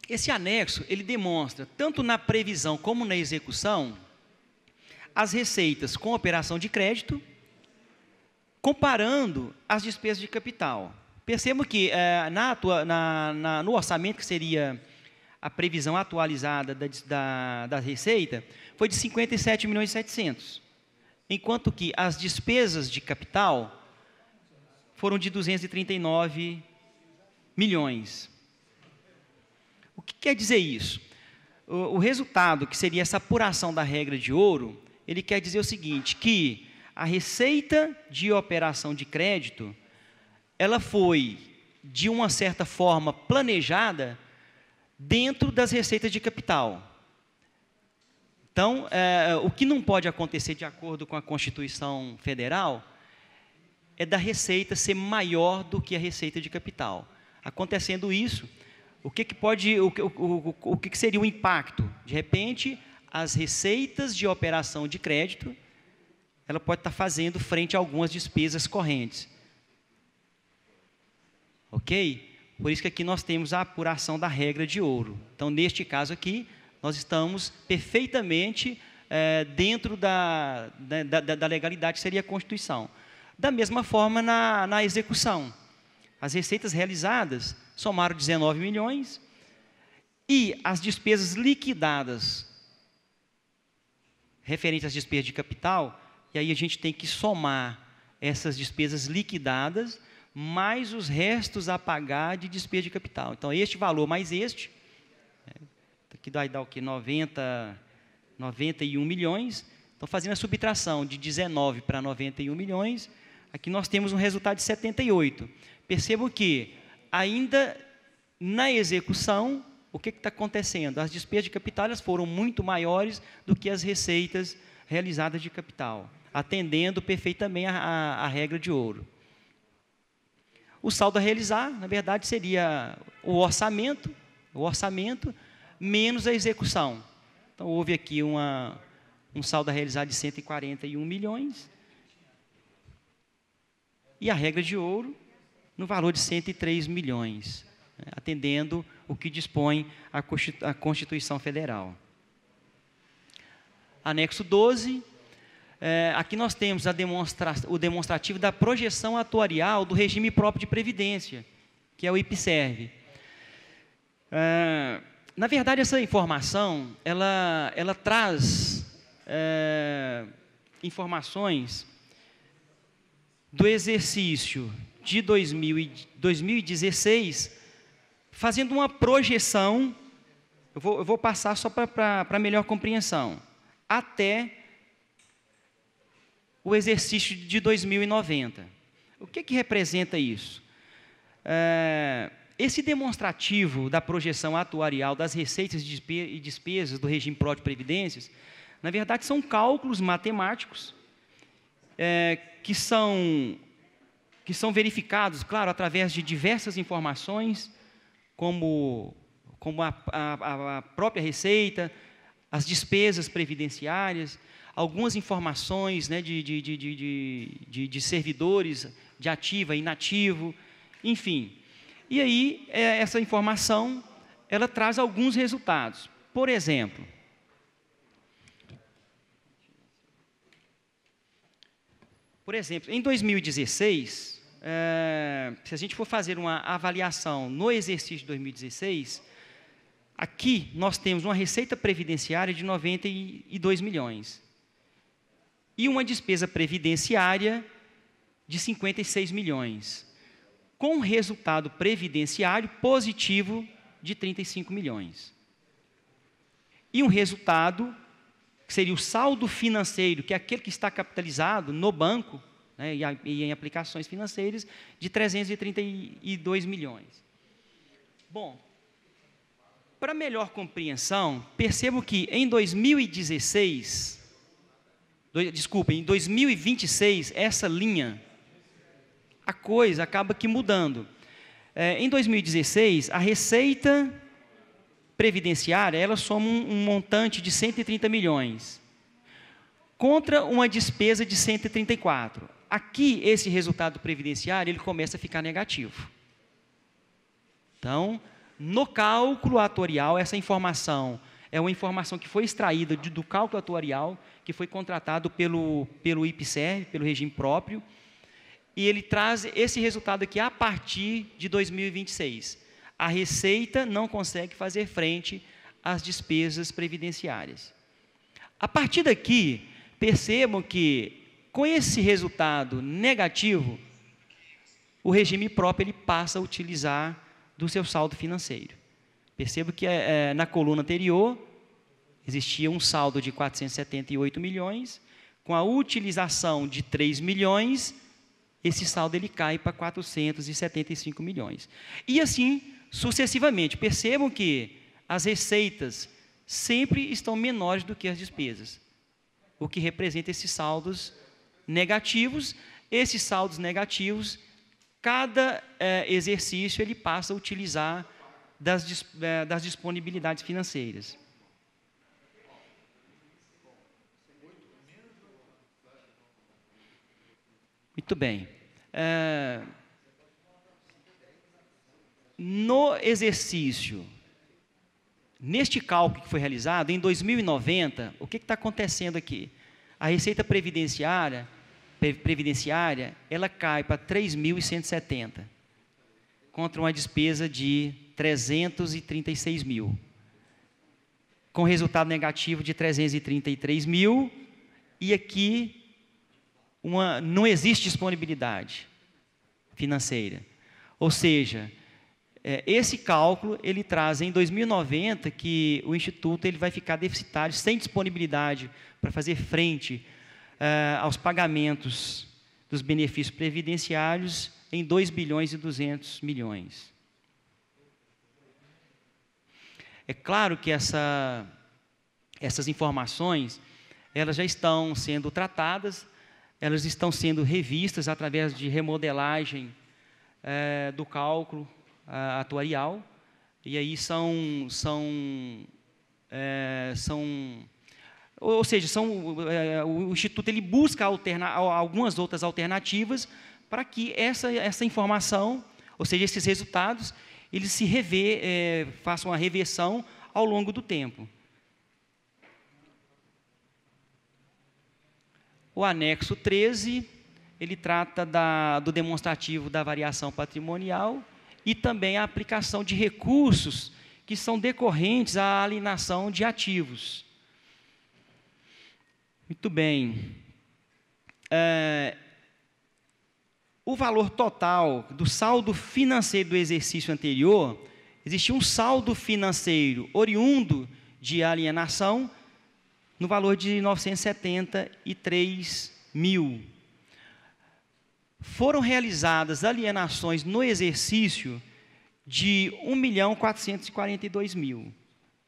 Esse anexo, ele demonstra, tanto na previsão como na execução, as receitas com operação de crédito, comparando as despesas de capital. Percebam que no orçamento, que seria a previsão atualizada da receita, foi de 57 milhões e 700, enquanto que as despesas de capital foram de 239 milhões. O que quer dizer isso? O resultado, que seria essa apuração da regra de ouro, ele quer dizer o seguinte, que a receita de operação de crédito, ela foi, de uma certa forma, planejada dentro das receitas de capital. Então, o que não pode acontecer, de acordo com a Constituição Federal, é da receita ser maior do que a receita de capital. Acontecendo isso, o que seria o impacto? De repente, as receitas de operação de crédito, ela pode estar fazendo frente a algumas despesas correntes. Ok? Por isso que aqui nós temos a apuração da regra de ouro. Então, neste caso aqui, nós estamos perfeitamente dentro da legalidade, que seria a Constituição. Da mesma forma, na execução. As receitas realizadas somaram 19 milhões e as despesas liquidadas referentes às despesas de capital, e aí a gente tem que somar essas despesas liquidadas mais os restos a pagar de despesa de capital. Então, este valor mais este, aqui vai dar o quê? 91 milhões. Então, fazendo a subtração de 19 para 91 milhões, aqui nós temos um resultado de 78. Percebam que, ainda na execução, o que está acontecendo? As despesas de capital elas foram muito maiores do que as receitas realizadas de capital, atendendo perfeitamente a regra de ouro. O saldo a realizar, na verdade, seria o orçamento menos a execução. Então, houve aqui um saldo a realizar de 141 milhões e a regra de ouro no valor de 103 milhões, atendendo o que dispõe a Constituição Federal. Anexo 12, aqui nós temos o demonstrativo da projeção atuarial do regime próprio de previdência, que é o IPSERV. Na verdade, essa informação, ela traz informações do exercício de 2016, fazendo uma projeção, eu vou passar só para melhor compreensão, até o exercício de 2090. O que representa isso? Esse demonstrativo da projeção atuarial das receitas e despesas do regime próprio de previdências, na verdade, são cálculos matemáticos que são verificados, claro, através de diversas informações, como a própria receita, as despesas previdenciárias, algumas informações, né, de servidores, de ativo e inativo, enfim. E aí, essa informação, ela traz alguns resultados. Por exemplo, em 2016, se a gente for fazer uma avaliação no exercício de 2016, aqui nós temos uma receita previdenciária de 92 milhões e uma despesa previdenciária de 56 milhões, com resultado previdenciário positivo de 35 milhões. E um resultado, que seria o saldo financeiro, que é aquele que está capitalizado no banco, né, e em aplicações financeiras, de 332 milhões. Bom, para melhor compreensão, percebo que em 2026, em 2026, essa linha, a coisa acaba que mudando. Em 2016, a receita previdenciária, ela soma um montante de 130 milhões, contra uma despesa de 134. Aqui, esse resultado previdenciário, ele começa a ficar negativo. Então, no cálculo atuarial, essa informação é uma informação que foi extraída do cálculo atuarial, que foi contratado pelo IPSERV, pelo regime próprio, e ele traz esse resultado aqui a partir de 2026. A receita não consegue fazer frente às despesas previdenciárias. A partir daqui, percebam que, com esse resultado negativo, o regime próprio ele passa a utilizar do seu saldo financeiro. Perceba que na coluna anterior existia um saldo de 478 milhões, com a utilização de 3 milhões, esse saldo ele cai para 475 milhões. E assim sucessivamente. Percebam que as receitas sempre estão menores do que as despesas, o que representa esses saldos negativos. Esses saldos negativos, cada exercício ele passa a utilizar das disponibilidades financeiras. Muito bem. No exercício, neste cálculo que foi realizado, em 2090, o que está acontecendo aqui? A receita previdenciária, ela cai para 3.170, contra uma despesa de 336 mil, com resultado negativo de 333 mil, e aqui não existe disponibilidade financeira. Ou seja, esse cálculo, ele traz em 2090 que o Instituto ele vai ficar deficitário, sem disponibilidade para fazer frente aos pagamentos dos benefícios previdenciários em 2 bilhões e 200 milhões. É claro que essas informações, elas já estão sendo tratadas, elas estão sendo revistas através de remodelagem do cálculo atuarial, e aí o Instituto ele busca algumas outras alternativas para que essa informação, ou seja, esses resultados, eles façam uma reversão ao longo do tempo. O anexo 13, ele trata do demonstrativo da variação patrimonial e também a aplicação de recursos que são decorrentes à alienação de ativos. Muito bem. o valor total do saldo financeiro do exercício anterior, existia um saldo financeiro oriundo de alienação no valor de 973 mil. Foram realizadas alienações no exercício de 1.442.000.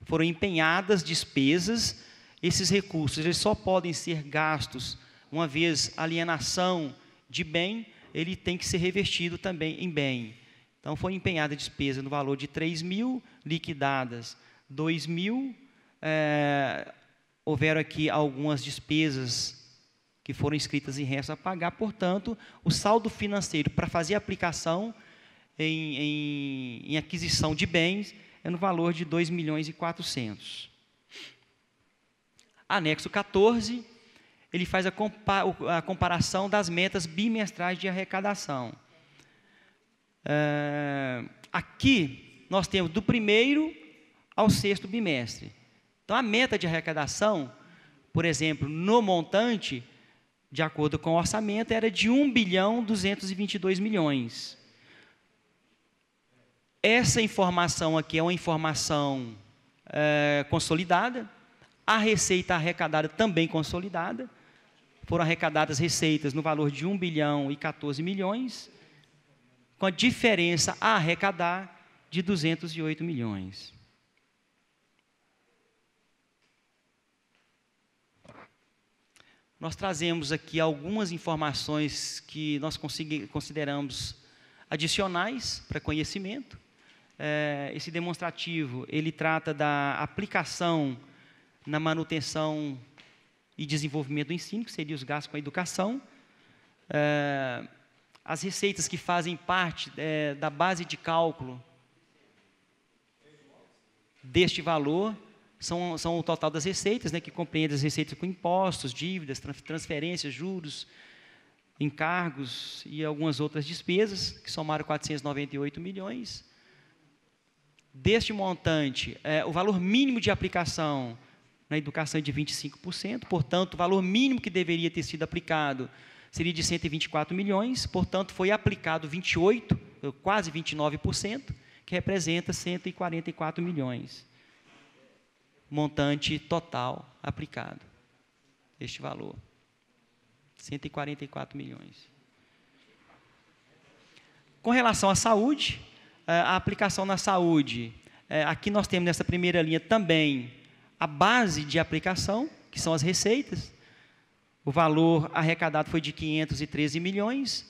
Foram empenhadas despesas. Esses recursos eles só podem ser gastos uma vez a alienação de bem, ele tem que ser revestido também em bem. Então, foi empenhada despesa no valor de 3.000, liquidadas 2.000. Houveram aqui algumas despesas que foram inscritas em resto a pagar, portanto, o saldo financeiro para fazer a aplicação em aquisição de bens é no valor de 2.400.000. Anexo 14, ele faz a comparação das metas bimestrais de arrecadação. Aqui, nós temos do primeiro ao sexto bimestre. Então, a meta de arrecadação, por exemplo, no montante, de acordo com o orçamento, era de 1.222.000.000. Essa informação aqui é uma informação consolidada. A receita arrecadada também consolidada. Foram arrecadadas receitas no valor de 1.014.000.000, com a diferença a arrecadar de 208 milhões. Nós trazemos aqui algumas informações que nós consideramos adicionais para conhecimento. Esse demonstrativo, ele trata da aplicação na manutenção e desenvolvimento do ensino, que seria os gastos com a educação. As receitas que fazem parte da base de cálculo deste valor são o total das receitas, que compreende as receitas com impostos, dívidas, transferências, juros, encargos e algumas outras despesas, que somaram 498 milhões. Deste montante, o valor mínimo de aplicação na educação é de 25%, portanto, o valor mínimo que deveria ter sido aplicado seria de 124 milhões, portanto, foi aplicado 28, quase 29%, que representa 144 milhões. Montante total aplicado, este valor, 144 milhões. Com relação à saúde, a aplicação na saúde, aqui nós temos nessa primeira linha também a base de aplicação, que são as receitas. O valor arrecadado foi de 513 milhões.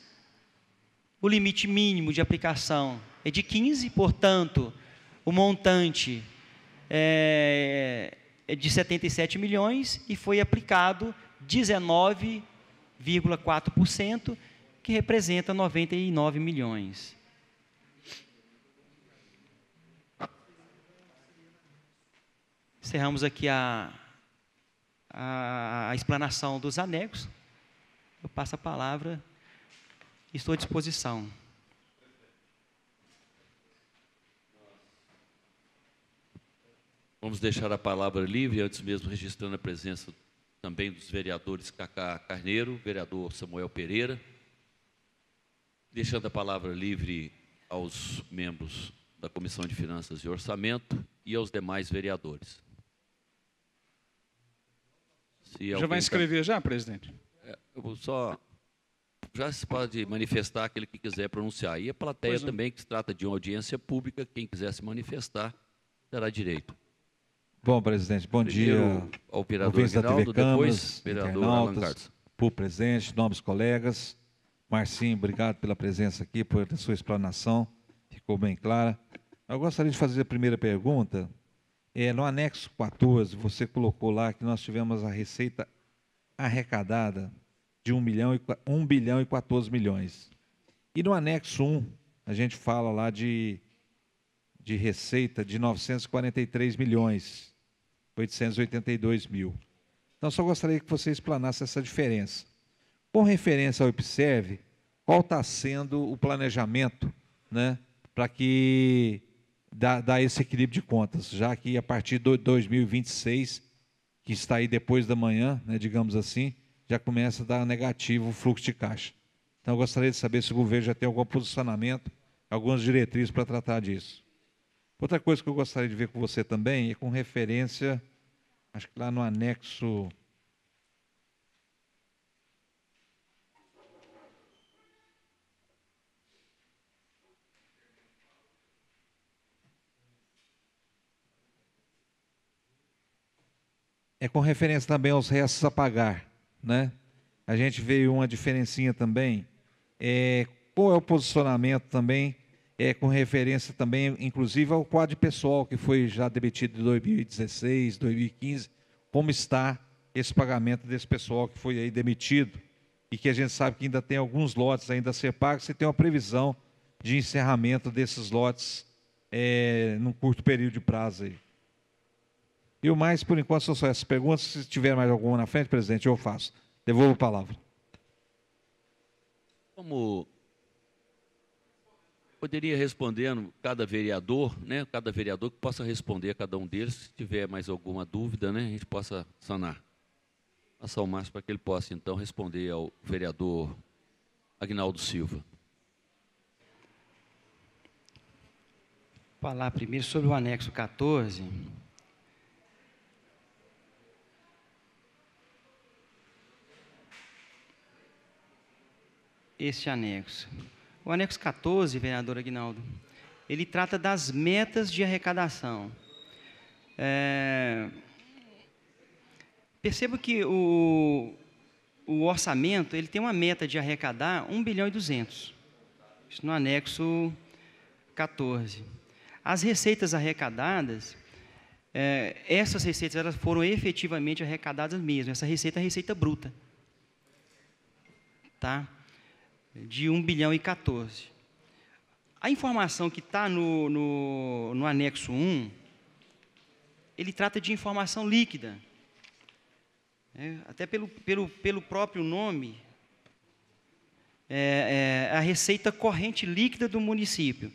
O limite mínimo de aplicação é de 15, portanto, o montante é de 77 milhões e foi aplicado 19,4%, que representa 99 milhões. Encerramos aqui a explanação dos anexos. Eu passo a palavra, estou à disposição. Vamos deixar a palavra livre, antes mesmo registrando a presença também dos vereadores Cacá Carneiro, vereador Samuel Pereira, deixando a palavra livre aos membros da Comissão de Finanças e Orçamento e aos demais vereadores. Já vai inscrever já, presidente? Eu vou só... Já se pode manifestar aquele que quiser pronunciar. E a plateia também, que se trata de uma audiência pública, quem quiser se manifestar, terá direito. Bom, presidente, bom dia ao vereador Aguinaldo, depois vereador Alan Carlos. Por presente, nobres colegas. Marcinho, obrigado pela presença aqui, por sua explanação, ficou bem clara. Eu gostaria de fazer a primeira pergunta. No anexo 14, você colocou lá que nós tivemos a receita arrecadada de 1 bilhão e 14 milhões. E no anexo 1, a gente fala lá de receita de 943 milhões, 882 mil. Então, só gostaria que você explanasse essa diferença. Com referência ao Observe, qual está sendo o planejamento, para que dá esse equilíbrio de contas, já que a partir de 2026, que está aí depois da manhã, digamos assim, já começa a dar negativo o fluxo de caixa. Então, eu gostaria de saber se o governo já tem algum posicionamento, algumas diretrizes para tratar disso. Outra coisa que eu gostaria de ver com você também é com referência, acho que lá no anexo... É com referência também aos restos a pagar, né? A gente veio uma diferencinha também. Qual é o posicionamento também, com referência também, inclusive, ao quadro pessoal que foi já demitido em 2016, 2015, como está esse pagamento desse pessoal que foi aí demitido e que a gente sabe que ainda tem alguns lotes ainda a ser pagos, se tem uma previsão de encerramento desses lotes num curto período de prazo aí. E o mais, por enquanto, são só essas perguntas. Se tiver mais alguma na frente, presidente, eu faço. Devolvo a palavra. Como poderia respondendo cada vereador, né? Cada vereador que possa responder a cada um deles, se tiver mais alguma dúvida, né? A gente possa sanar. Passar o máximo para que ele possa, então, responder ao vereador Aguinaldo Silva. Falar primeiro sobre o anexo 14. Este anexo. O anexo 14, vereador Aguinaldo, ele trata das metas de arrecadação. Perceba que o orçamento ele tem uma meta de arrecadar 1 bilhão e 200. Isso no anexo 14. As receitas arrecadadas, essas receitas elas foram efetivamente arrecadadas mesmo. Essa receita é a receita bruta. Tá? De 1 bilhão e 14. A informação que está no anexo 1, ele trata de informação líquida. Até pelo próprio nome, a receita corrente líquida do município.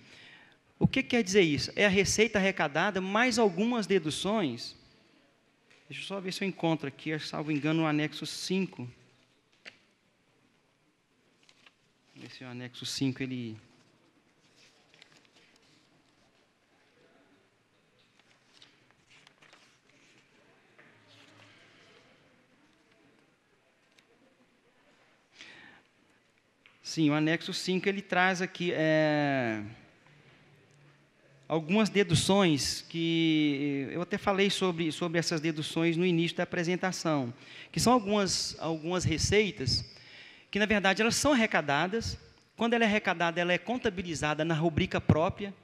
O que quer dizer isso? É a receita arrecadada mais algumas deduções. Deixa eu só ver se eu encontro aqui, salvo engano, no anexo 5. Esse anexo 5, ele... Sim, o anexo 5, ele traz aqui algumas deduções que... Eu até falei sobre essas deduções no início da apresentação, que são algumas receitas que, na verdade, elas são arrecadadas. Quando ela é arrecadada, ela é contabilizada na rubrica própria,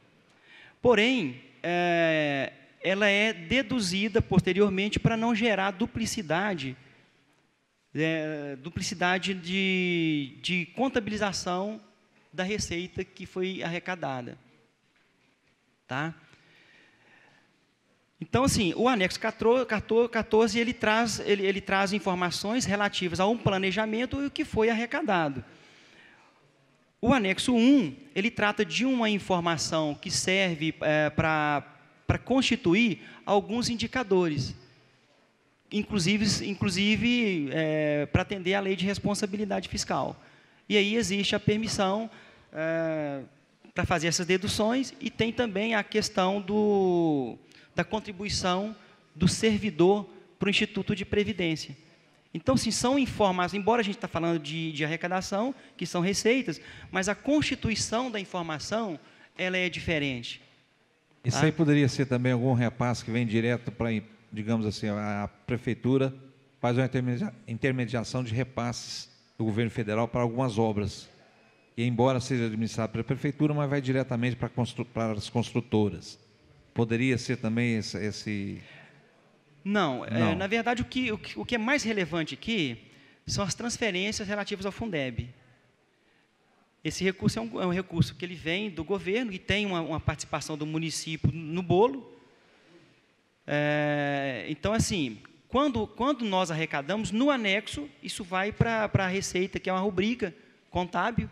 porém, ela é deduzida posteriormente para não gerar duplicidade, de contabilização da receita que foi arrecadada. Tá? Então, assim, o anexo 14 ele traz informações relativas a um planejamento e o que foi arrecadado. O anexo 1, ele trata de uma informação que serve para constituir alguns indicadores, inclusive para atender à lei de responsabilidade fiscal. E aí existe a permissão para fazer essas deduções e tem também a questão da contribuição do servidor para o Instituto de Previdência. Então, sim, são informações, embora a gente está falando de arrecadação, que são receitas, mas a constituição da informação, ela é diferente. Isso aí poderia ser também algum repasse que vem direto para, digamos assim, a prefeitura faz uma intermediação de repasses do governo federal para algumas obras, que embora seja administrado pela prefeitura, mas vai diretamente para as construtoras. Poderia ser também esse... Não. Na verdade, o que é mais relevante aqui são as transferências relativas ao Fundeb. Esse recurso é um recurso que ele vem do governo e tem uma participação do município no bolo. Então, assim, quando nós arrecadamos, no anexo, isso vai para a receita, que é uma rubrica contábil,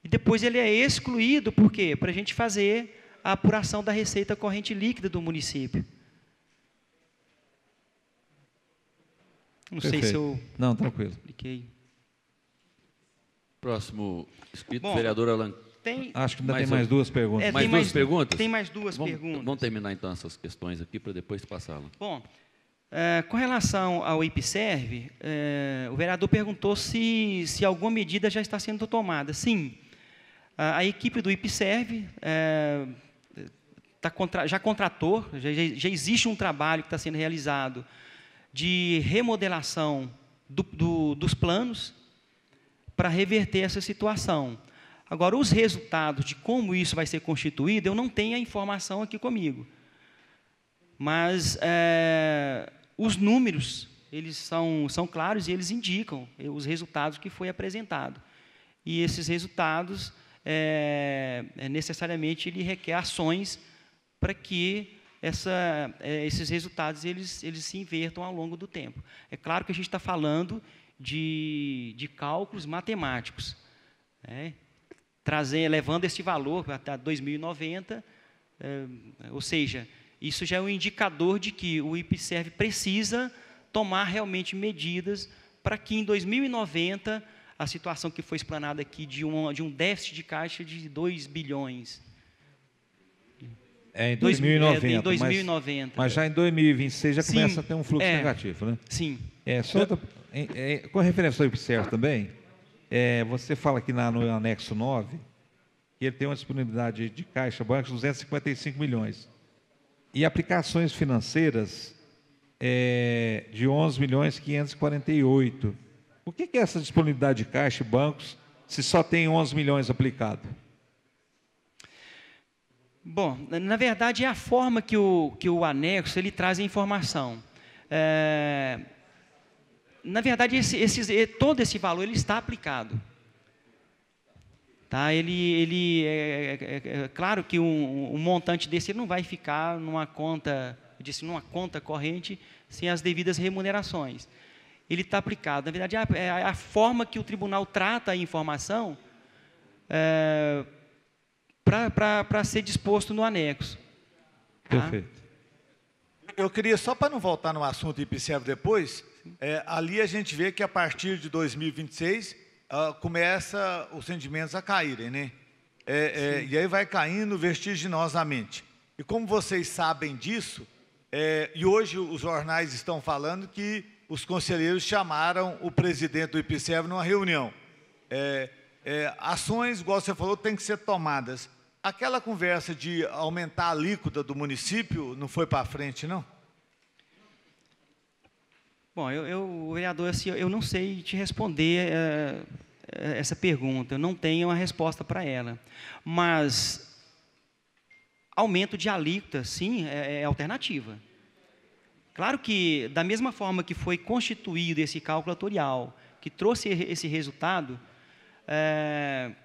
e depois ele é excluído, por quê? Para a gente fazer a apuração da receita corrente líquida do município. Não Perfeito. sei se eu... Não, tranquilo. Expliquei. Próximo inscrito, Bom, vereador Alan. Acho que ainda tem mais duas perguntas. Mais duas perguntas? Tem mais duas perguntas. Vamos terminar, então, essas questões aqui, para depois passá-la. Bom, com relação ao IPSERV, o vereador perguntou se alguma medida já está sendo tomada. Sim, a equipe do IPSERV já contratou, já existe um trabalho que está sendo realizado de remodelação dos planos para reverter essa situação. Agora, os resultados de como isso vai ser constituído, eu não tenho a informação aqui comigo. Mas os números, eles são claros e eles indicam os resultados que foi apresentado. E esses resultados, necessariamente, ele requer ações para que esses resultados eles se invertam ao longo do tempo. É claro que a gente está falando de cálculos matemáticos, né? Levando esse valor até 2090, ou seja, isso já é um indicador de que o IPSERV precisa tomar realmente medidas para que em 2090 a situação que foi explanada aqui de um déficit de caixa de 2 bilhões. Em 2090. Em 2090. Mas já em 2026 já começa a ter um fluxo negativo, né? Sim. Com referência ao IPSERV também, você fala aqui no anexo 9, que ele tem uma disponibilidade de caixa banco de 255 milhões. E aplicações financeiras de 11 milhões 548. O que é essa disponibilidade de caixa e bancos se só tem 11 milhões aplicado? Bom, na verdade é a forma que o anexo ele traz a informação. Na verdade, todo esse valor ele está aplicado. Tá? Claro que um montante desse ele não vai ficar numa conta corrente sem as devidas remunerações. Ele está aplicado. Na verdade, é a forma que o tribunal trata a informação para ser disposto no anexo. Tá? Perfeito. Eu queria, só para não voltar no assunto IPSERV depois, ali a gente vê que a partir de 2026 começa os rendimentos a caírem, né? E aí vai caindo vertiginosamente. E como vocês sabem disso, e hoje os jornais estão falando que os conselheiros chamaram o presidente do IPSERV numa reunião. Ações, igual você falou, têm que ser tomadas. Aquela conversa de aumentar a alíquota do município não foi para frente, não? Bom, vereador, assim, eu não sei te responder essa pergunta, eu não tenho uma resposta para ela. Mas aumento de alíquota, sim, é alternativa. Claro que, da mesma forma que foi constituído esse cálculo atuarial, que trouxe esse resultado,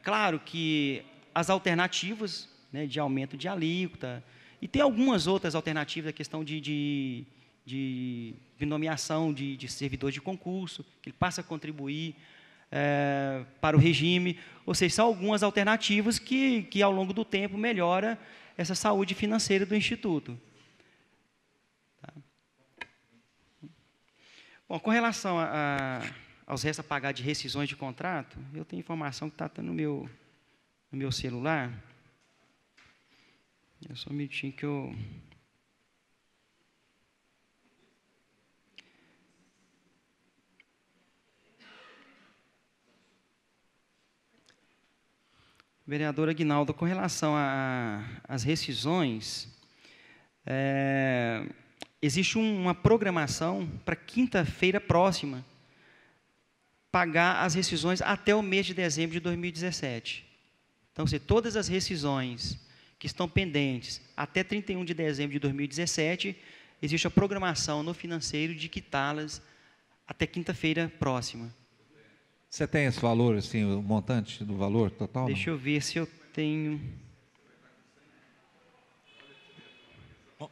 claro que as alternativas, né, de aumento de alíquota, e tem algumas outras alternativas, a questão de nomeação de servidor de concurso, que ele passa a contribuir para o regime, ou seja, são algumas alternativas que ao longo do tempo melhora essa saúde financeira do Instituto. Tá? Bom, com relação aos restos a pagar de rescisões de contrato, eu tenho informação que está no meu celular. É só um minutinho que eu... Vereador Aguinaldo, com relação às rescisões, existe uma programação para quinta-feira próxima pagar as rescisões até o mês de dezembro de 2017. Então, se todas as rescisões que estão pendentes até 31 de dezembro de 2017, existe a programação no financeiro de quitá-las até quinta-feira próxima. Você tem esse valor, assim, o montante do valor total? Deixa eu ver se eu tenho...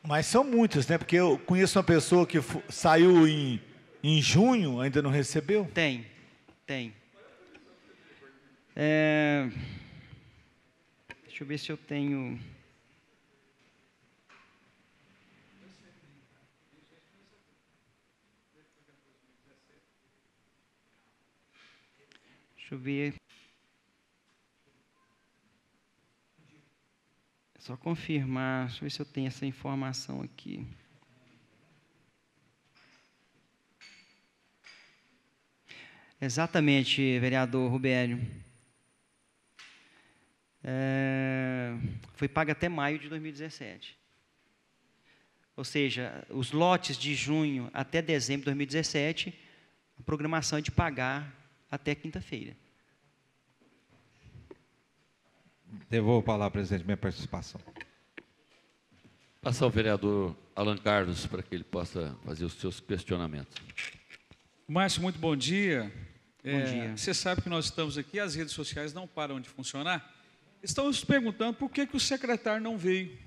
Mas são muitas, né? Porque eu conheço uma pessoa que saiu em junho, ainda não recebeu? Tem. Deixa eu ver se eu tenho... Deixa eu ver. Só confirmar, deixa eu ver se eu tenho essa informação aqui. Exatamente, vereador Rubério. Foi pago até maio de 2017. Ou seja, os lotes de junho até dezembro de 2017, a programação é de pagar até quinta-feira. Devolvo a palavra, presidente, minha participação. Passar ao vereador Alan Carlos para que ele possa fazer os seus questionamentos. Márcio, muito bom dia. Bom dia. Você sabe que nós estamos aqui, as redes sociais não param de funcionar. Estamos perguntando por que o secretário não veio.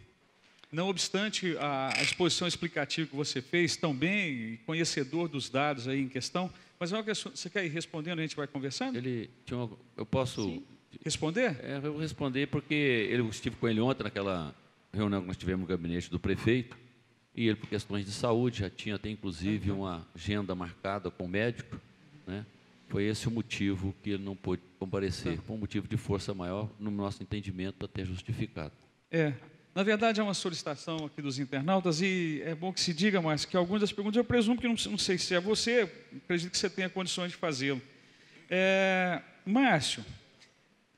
Não obstante a exposição explicativa que você fez, tão bem, conhecedor dos dados aí em questão, mas é uma questão, você quer ir respondendo, a gente vai conversando? Eu posso... Sim. Responder? Eu vou responder porque eu estive com ele ontem naquela reunião que nós tivemos no gabinete do prefeito, e ele, por questões de saúde, já tinha até inclusive uma agenda marcada com o médico, né? Foi esse o motivo que ele não pôde comparecer, por um motivo de força maior, no nosso entendimento, até justificado. Na verdade, é uma solicitação aqui dos internautas, e é bom que se diga, Márcio, que algumas das perguntas eu presumo que não sei se é você, acredito que você tenha condições de fazê-lo. Márcio,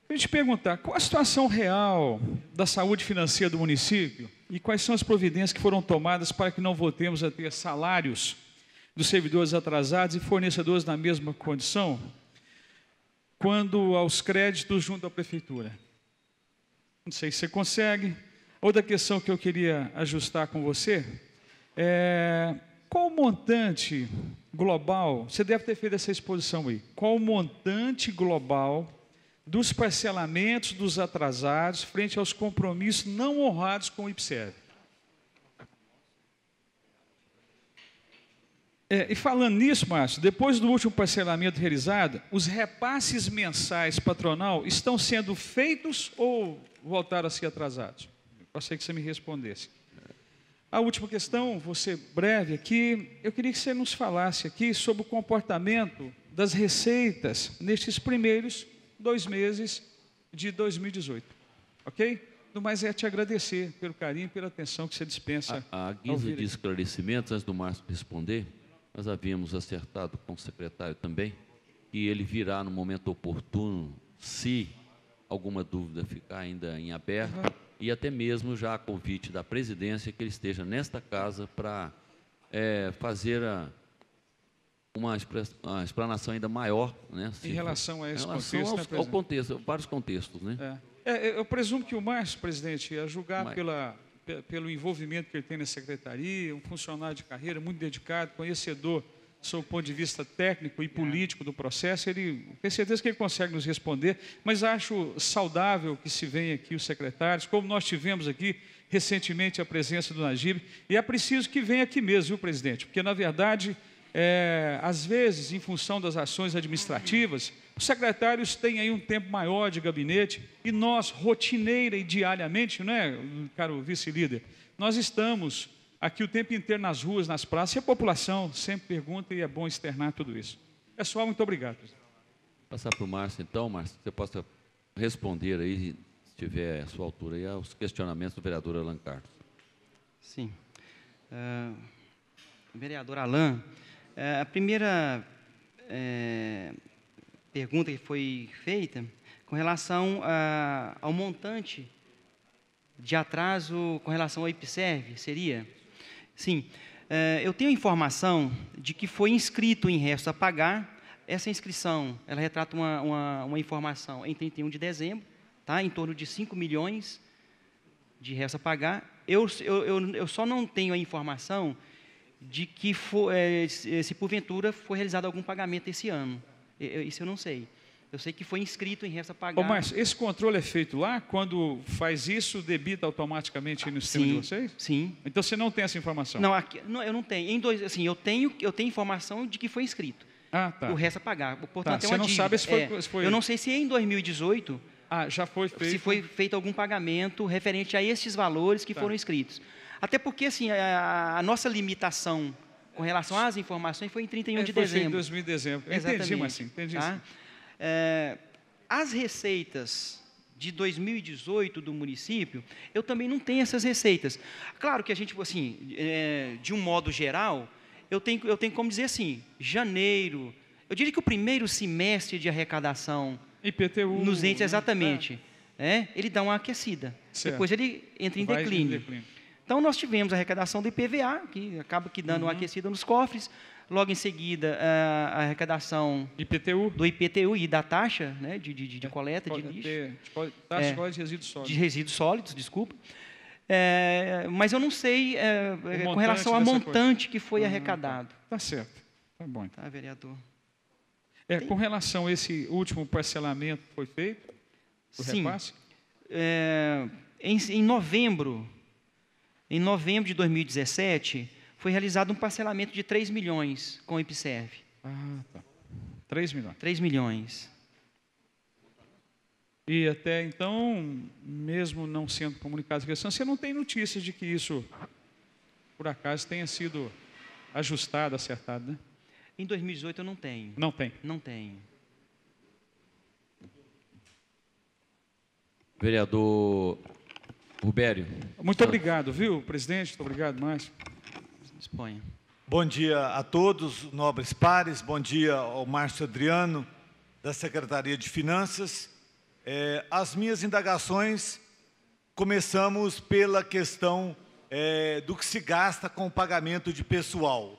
eu te perguntar, qual a situação real da saúde financeira do município e quais são as providências que foram tomadas para que não voltemos a ter salários dos servidores atrasados e fornecedores na mesma condição quando aos créditos junto à prefeitura? Não sei se você consegue. Outra questão que eu queria ajustar com você é qual o montante global, você deve ter feito essa exposição aí, qual o montante global dos parcelamentos dos atrasados frente aos compromissos não honrados com o IPSERV? E falando nisso, Márcio, depois do último parcelamento realizado, os repasses mensais patronal estão sendo feitos ou voltaram a ser atrasados? Eu gostaria que você me respondesse. A última questão, vou ser breve aqui, eu queria que você nos falasse aqui sobre o comportamento das receitas nestes primeiros 2 meses de 2018, ok? No mais é te agradecer pelo carinho e pela atenção que você dispensa. A guisa de esclarecimentos, antes do Márcio responder, nós havíamos acertado com o secretário também, que ele virá no momento oportuno, se alguma dúvida ficar ainda em aberto, e até mesmo já a convite da presidência que ele esteja nesta casa para fazer uma explanação ainda maior, né? Em relação a esse contexto, ao contexto, vários contextos, né? Eu presumo que o Márcio, presidente, a julgar pelo envolvimento que ele tem na secretaria, um funcionário de carreira muito dedicado, conhecedor do seu ponto de vista técnico e político do processo, ele tem certeza que ele consegue nos responder, mas acho saudável que se venha aqui os secretários, como nós tivemos aqui recentemente a presença do Najib, e é preciso que venha aqui mesmo, viu, presidente? Porque, na verdade, às vezes, em função das ações administrativas, os secretários têm aí um tempo maior de gabinete e nós, rotineira e diariamente, né, caro vice-líder, nós estamos aqui o tempo inteiro nas ruas, nas praças, e a população sempre pergunta e é bom externar tudo isso. Pessoal, muito obrigado. Passar para o Márcio, então, Márcio, que você possa responder aí, se tiver a sua altura, aí, aos questionamentos do vereador Alan Carlos. Sim. Vereador Alan, a primeira pergunta que foi feita com relação ao montante de atraso com relação ao IPSERV, seria? Sim. Eu tenho informação de que foi inscrito em resto a pagar. Essa inscrição, ela retrata uma informação em 31 de dezembro, tá? Em torno de 5 milhões de resto a pagar. Eu só não tenho a informação de que se porventura foi realizado algum pagamento esse ano. Isso eu não sei. Eu sei que foi inscrito em resto a pagar. Márcio, esse controle é feito lá? Quando faz isso, debita automaticamente no sistema de vocês? Sim. Então você não tem essa informação? Não, eu não tenho. Eu tenho informação de que foi inscrito. Tá. O resto a pagar. Portanto, você não sabe se foi... Eu não sei se em 2018... já foi feito... Se foi feito algum pagamento referente a estes valores que foram inscritos. Até porque, assim, a nossa limitação com relação às informações foi em 31 de dezembro. Foi em 2000 de dezembro. Exatamente. Entendi, Marcinho, entendi. Tá? As receitas de 2018 do município, eu também não tenho essas receitas. Claro que a gente, assim, de um modo geral, eu tenho como dizer assim, janeiro, eu diria que o primeiro semestre de arrecadação IPTU, nos entes, exatamente, ele dá uma aquecida. Certo. Depois ele entra em declínio. Então, nós tivemos a arrecadação do IPVA, que acaba que dando uma aquecida nos cofres. Logo em seguida, a arrecadação do IPTU e da taxa, né, de coleta de lixo. Taxa de resíduos sólidos. De resíduos sólidos, desculpa. Mas eu não sei com relação ao montante que foi arrecadado. Tá certo. Tá bom. Tá, vereador. Com relação a esse último parcelamento que foi feito, o repasse? Em novembro de 2017, foi realizado um parcelamento de 3 milhões com o IPSERV. Ah, tá. 3 milhões. 3 milhões. E até então, mesmo não sendo comunicado a questão, você não tem notícias de que isso, por acaso, tenha sido ajustado, acertado, né? Em 2018 eu não tenho. Não tem? Não tenho. Vereador Rubério. Muito obrigado, viu, presidente? Muito obrigado, Márcio. Disponha. Bom dia a todos, nobres pares. Bom dia ao Márcio Adriano, da Secretaria de Finanças. As minhas indagações, começamos pela questão do que se gasta com o pagamento de pessoal.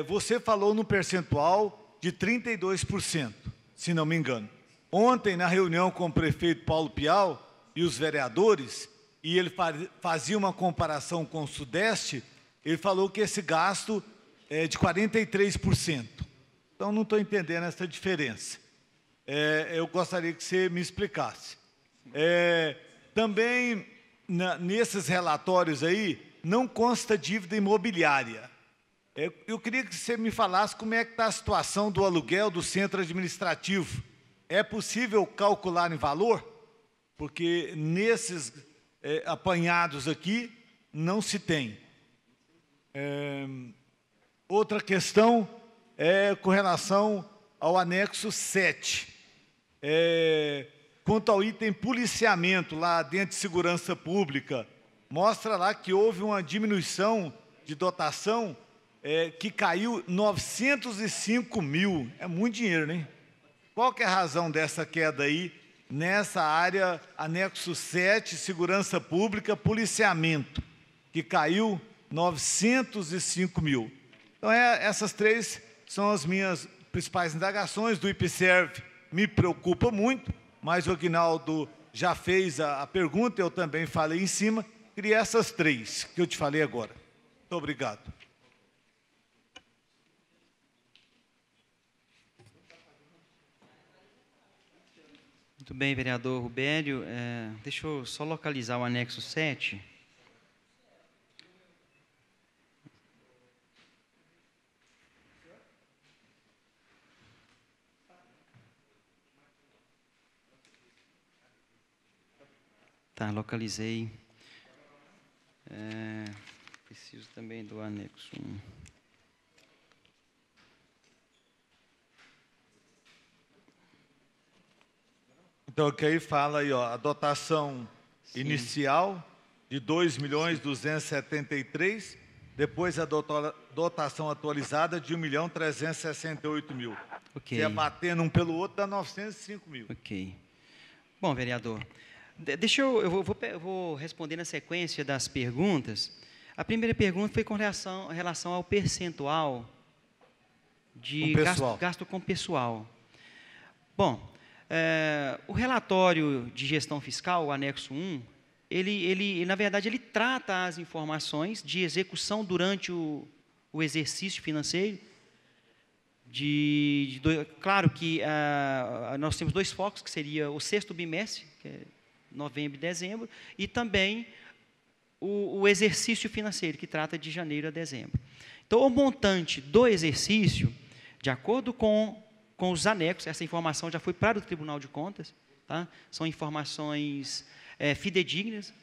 Você falou no percentual de 32%, se não me engano. Ontem, na reunião com o prefeito Paulo Pial e os vereadores, e ele fazia uma comparação com o Sudeste, ele falou que esse gasto é de 43%. Então, não estou entendendo essa diferença. Eu gostaria que você me explicasse. Também, nesses relatórios aí, não consta dívida imobiliária. Eu queria que você me falasse como é que está a situação do aluguel do centro administrativo. É possível calcular em valor? Porque nesses apanhados aqui, não se tem. Outra questão é com relação ao anexo 7. Quanto ao item policiamento, lá dentro de segurança pública, mostra lá que houve uma diminuição de dotação que caiu 905 mil. É muito dinheiro, né? Qual que é a razão dessa queda aí, nessa área, anexo 7, segurança pública, policiamento, que caiu 905 mil. Então, essas três são as minhas principais indagações. Do IPSERV me preocupa muito, mas o Aguinaldo já fez a pergunta, eu também falei em cima. Queria essas três que eu te falei agora. Muito obrigado. Muito bem, vereador Rubério. Deixa eu só localizar o anexo 7. Tá, localizei. Preciso também do anexo 1. Então, que aí fala aí, ó, a dotação inicial de 2.273.000, depois a dotação atualizada de 1.368.000. Ok. Se é batendo um pelo outro, dá 905 mil. Ok. Bom, vereador, eu vou responder na sequência das perguntas. A primeira pergunta foi com relação ao percentual de gasto com pessoal. Bom, o relatório de gestão fiscal, o anexo 1, ele na verdade, ele trata as informações de execução durante o exercício financeiro. Claro que nós temos dois focos, que seria o sexto bimestre, que é novembro e dezembro, e também o exercício financeiro, que trata de janeiro a dezembro. Então, o montante do exercício, de acordo com os anexos, essa informação já foi para o Tribunal de Contas, tá? São informações fidedignas,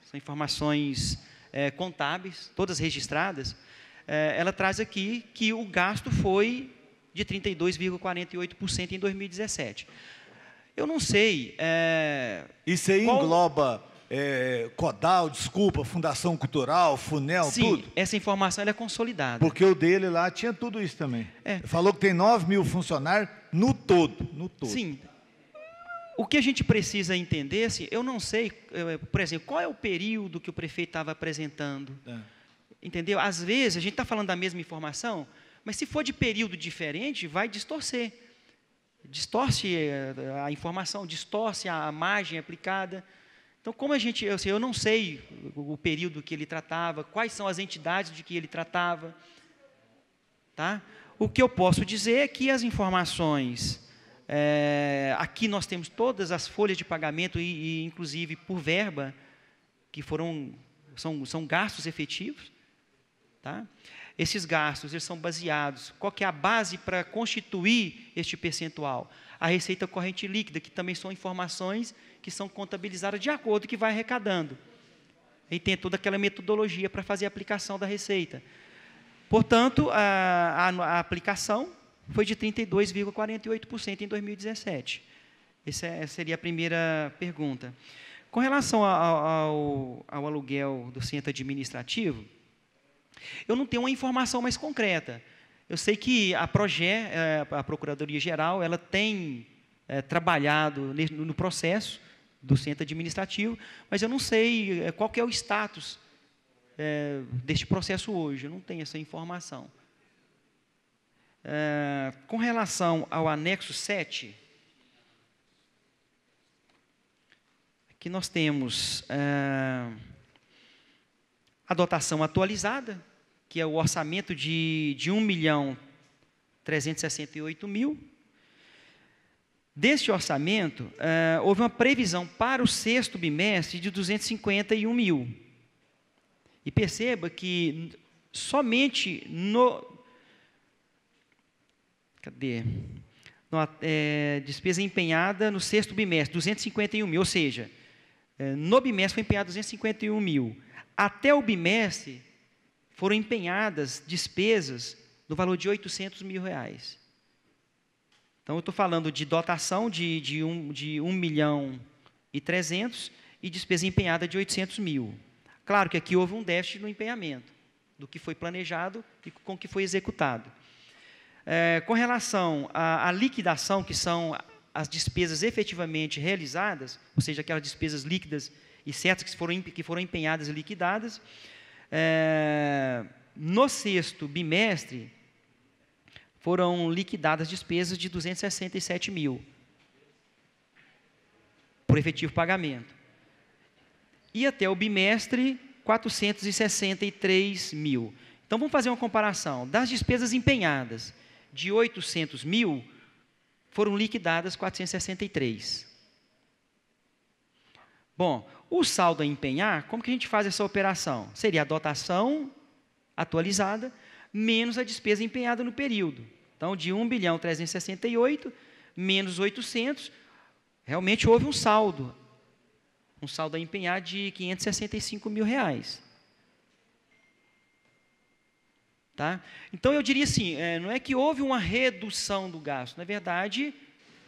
são informações contábeis, todas registradas. Ela traz aqui que o gasto foi de 32,48% em 2017. Eu não sei. Isso aí engloba CODAL, desculpa, Fundação Cultural, FUNEL, Sim, tudo? essa informação ela é consolidada. Porque o dele lá tinha tudo isso também. Falou que tem 9.000 funcionários no todo. Sim. O que a gente precisa entender, assim, eu não sei, por exemplo, qual é o período que o prefeito estava apresentando. Entendeu? Às vezes, a gente está falando da mesma informação, mas se for de período diferente, vai distorcer. Distorce a informação, distorce a margem aplicada. Então, como eu não sei o período que ele tratava, quais são as entidades de que ele tratava, tá? O que eu posso dizer é que as informações, aqui nós temos todas as folhas de pagamento e inclusive por verba, que são gastos efetivos, tá? Esses gastos, eles são baseados, qual que é a base para constituir este percentual? A receita corrente líquida, que também são informações que são contabilizadas de acordo com o que vai arrecadando. E tem toda aquela metodologia para fazer a aplicação da receita. Portanto, a aplicação foi de 32,48% em 2017. Essa seria a primeira pergunta. Com relação ao aluguel do centro administrativo, eu não tenho uma informação mais concreta. Eu sei que a PROGÉ, a Procuradoria-Geral, ela tem trabalhado no processo do centro administrativo, mas eu não sei qual que é o status deste processo hoje, eu não tenho essa informação. Com relação ao anexo 7, aqui nós temos a dotação atualizada, que é o orçamento de 1.368.000. Deste orçamento, houve uma previsão para o sexto bimestre de 251.000. E perceba que somente despesa empenhada no sexto bimestre, 251.000, ou seja, no bimestre foi empenhado 251.000. Até o bimestre foram empenhadas despesas no valor de R$800.000. Então, eu estou falando de dotação de 1.300.000 e despesa empenhada de 800.000. Claro que aqui houve um déficit no empenhamento, do que foi planejado e com o que foi executado. Com relação à liquidação, que são as despesas efetivamente realizadas, ou seja, aquelas despesas líquidas e certas que foram empenhadas e liquidadas, no sexto bimestre, foram liquidadas despesas de 267.000, por efetivo pagamento. E até o bimestre, 463.000. Então, vamos fazer uma comparação. Das despesas empenhadas, de 800.000, foram liquidadas 463. Bom, o saldo a empenhar, como que a gente faz essa operação? Seria a dotação atualizada, menos a despesa empenhada no período. Então, de 1.368.000, menos 800, realmente houve um saldo a empenhar de R$565.000. Tá? Então, eu diria assim, não é que houve uma redução do gasto, na verdade,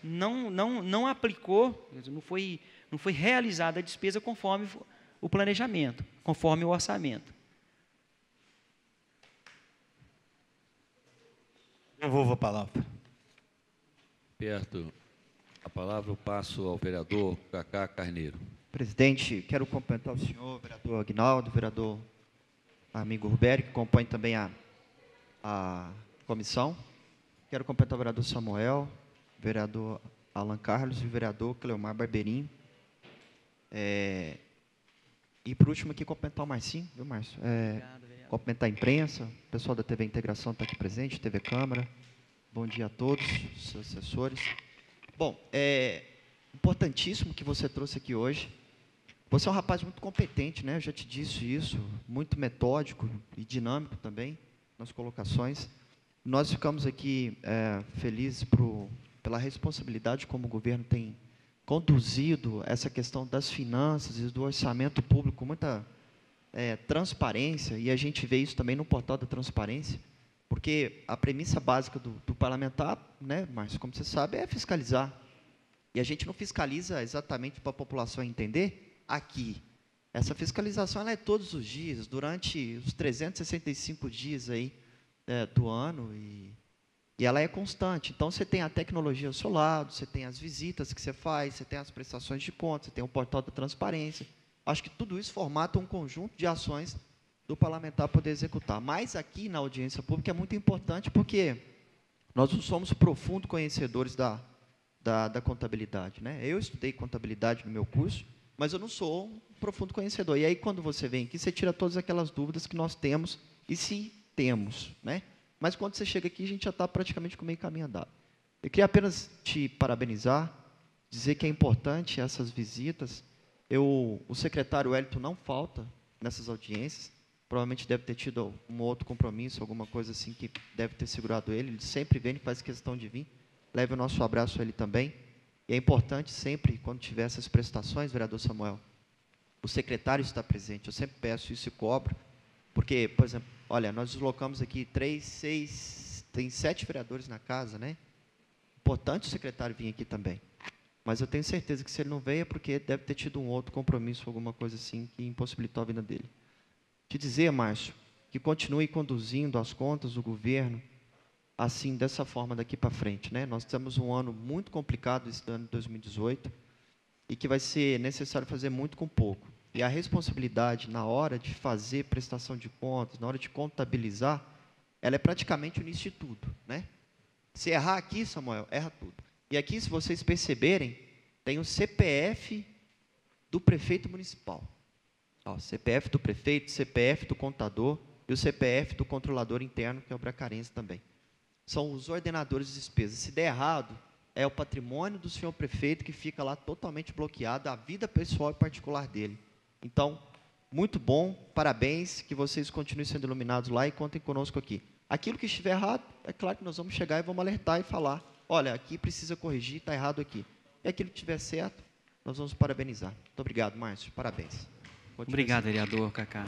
não aplicou, não foi realizada a despesa conforme o planejamento, conforme o orçamento. Devolvo a palavra. Perto a palavra, eu passo ao vereador Cacá Carneiro. Presidente, quero cumprimentar o senhor, vereador Aguinaldo, vereador amigo Rubério, que compõe também a comissão. Quero cumprimentar o vereador Samuel, vereador Alan Carlos e o vereador Cleomar Barbeirinho. E, por último, aqui, cumprimentar o Marcinho, viu, Márcio? Cumprimentar a imprensa, o pessoal da TV Integração está aqui presente, TV Câmara. Bom dia a todos, seus assessores. Bom, é importantíssimo que você trouxe aqui hoje. Você é um rapaz muito competente, né? Eu já te disse isso, muito metódico e dinâmico também nas colocações. Nós ficamos aqui felizes pela responsabilidade como o governo tem conduzido essa questão das finanças e do orçamento público com muita transparência, e a gente vê isso também no portal da transparência, porque a premissa básica do parlamentar, né, Márcio, como você sabe, é fiscalizar. E a gente não fiscaliza exatamente para a população entender aqui. Essa fiscalização ela é todos os dias, durante os 365 dias aí, do ano, e ela é constante. Então, você tem a tecnologia ao seu lado, você tem as visitas que você faz, você tem as prestações de contas, você tem o portal da transparência. Acho que tudo isso formata um conjunto de ações do parlamentar poder executar. Mas aqui na audiência pública é muito importante porque nós não somos profundos conhecedores da contabilidade, né? Eu estudei contabilidade no meu curso, mas eu não sou um profundo conhecedor. E aí, quando você vem aqui, você tira todas aquelas dúvidas que nós temos, e se temos, né? Mas quando você chega aqui, a gente já está praticamente com meio caminho andado. Eu queria apenas te parabenizar, dizer que é importante essas visitas. O secretário Wellington não falta nessas audiências, provavelmente deve ter tido um outro compromisso, alguma coisa assim que deve ter segurado ele. Ele sempre vem e faz questão de vir. Leve o nosso abraço a ele também. E é importante sempre, quando tiver essas prestações, vereador Samuel, o secretário está presente. Eu sempre peço isso e cobro, porque, por exemplo, olha, nós deslocamos aqui 3, 6, tem 7 vereadores na casa, né? Importante o secretário vir aqui também. Mas eu tenho certeza que se ele não veio é porque deve ter tido um outro compromisso, alguma coisa assim, que impossibilitou a vinda dele. Te dizer, Márcio, que continue conduzindo as contas do governo assim, dessa forma daqui para frente, né? Nós temos um ano muito complicado, esse ano de 2018, e que vai ser necessário fazer muito com pouco. E a responsabilidade na hora de fazer prestação de contas, na hora de contabilizar, ela é praticamente o início de tudo, né? Se errar aqui, Samuel, erra tudo. E aqui, se vocês perceberem, tem o CPF do prefeito municipal. Ó, CPF do prefeito, CPF do contador e o CPF do controlador interno, que é o bracarense também. São os ordenadores de despesas. Se der errado, é o patrimônio do senhor prefeito que fica lá totalmente bloqueado, a vida pessoal e particular dele. Então, muito bom, parabéns, que vocês continuem sendo iluminados lá e contem conosco aqui. Aquilo que estiver errado, é claro que nós vamos chegar e vamos alertar e falar, olha, aqui precisa corrigir, está errado aqui. E aquilo que estiver certo, nós vamos parabenizar. Muito obrigado, Márcio, parabéns. Obrigado, vereador Cacá.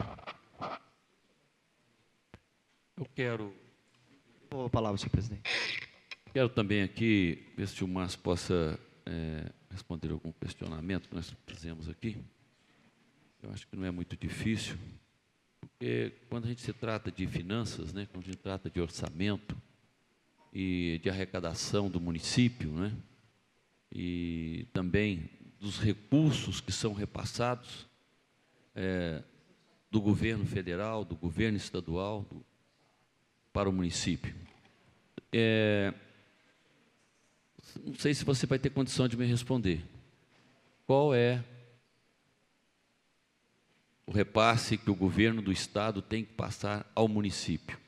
Eu quero... Boa palavra, senhor presidente. Quero também aqui ver se o Márcio possa responder algum questionamento que nós fizemos aqui. Eu acho que não é muito difícil, porque quando a gente se trata de finanças, né, quando a gente trata de orçamento e de arrecadação do município, né, e também dos recursos que são repassados do governo federal, do governo estadual, para o município. Não sei se você vai ter condição de me responder. Qual é o repasse que o governo do estado tem que passar ao município?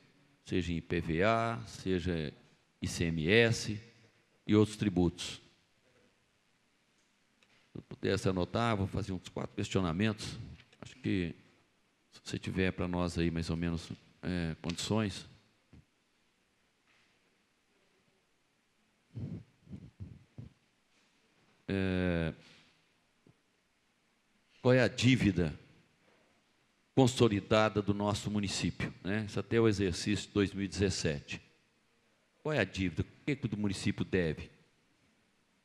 Seja em IPVA, seja ICMS e outros tributos. Se eu pudesse anotar, vou fazer uns 4 questionamentos. Acho que, se você tiver para nós aí mais ou menos condições... qual é a dívida consolidada do nosso município, né? Isso até o exercício de 2017. Qual é a dívida? O que o município deve?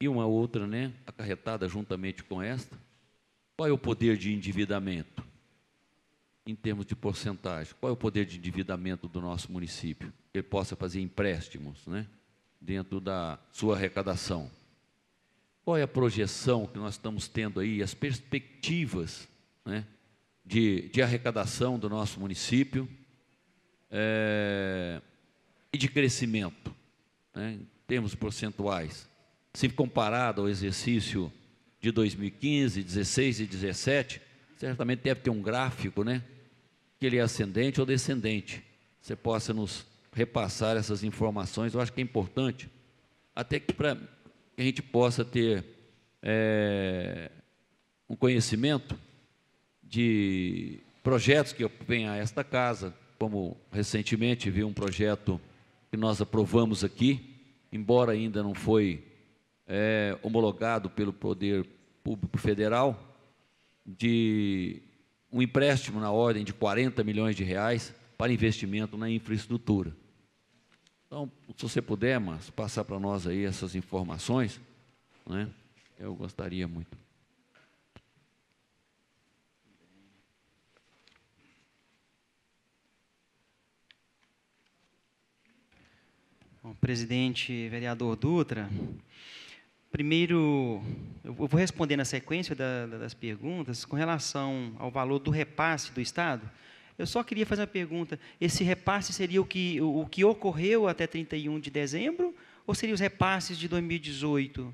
E uma outra, né, acarretada juntamente com esta, qual é o poder de endividamento? Em termos de porcentagem, qual é o poder de endividamento do nosso município? Que ele possa fazer empréstimos, né, dentro da sua arrecadação. Qual é a projeção que nós estamos tendo aí, as perspectivas, né, de arrecadação do nosso município e de crescimento, né, em termos percentuais, se comparado ao exercício de 2015, 16 e 17, certamente deve ter um gráfico, né, que ele é ascendente ou descendente. Você possa nos repassar essas informações, eu acho que é importante, até que para que a gente possa ter um conhecimento de projetos que vêm a esta casa, como recentemente vi um projeto que nós aprovamos aqui, embora ainda não foi homologado pelo Poder Público Federal, de um empréstimo na ordem de 40 milhões de reais para investimento na infraestrutura. Então, se você puder, Márcio, passar para nós aí essas informações, né? Eu gostaria muito. Bom, presidente, vereador Dutra, primeiro, eu vou responder na sequência das perguntas com relação ao valor do repasse do Estado. Eu só queria fazer uma pergunta, esse repasse seria o que ocorreu até 31 de dezembro ou seria os repasses de 2018?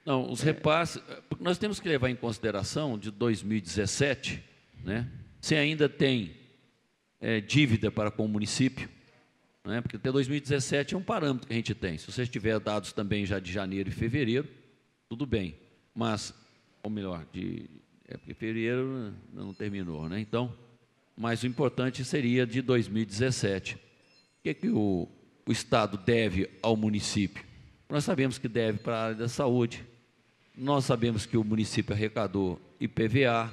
Não, os repasses, nós temos que levar em consideração de 2017, né? Se ainda tem dívida para com o município, né? Porque até 2017 é um parâmetro que a gente tem. Se você tiver dados também já de janeiro e fevereiro, tudo bem. Mas, ou melhor, porque fevereiro não terminou, né? Então, mas o importante seria de 2017. O que o Estado deve ao município? Nós sabemos que deve para a área da saúde. Nós sabemos que o município arrecadou IPVA,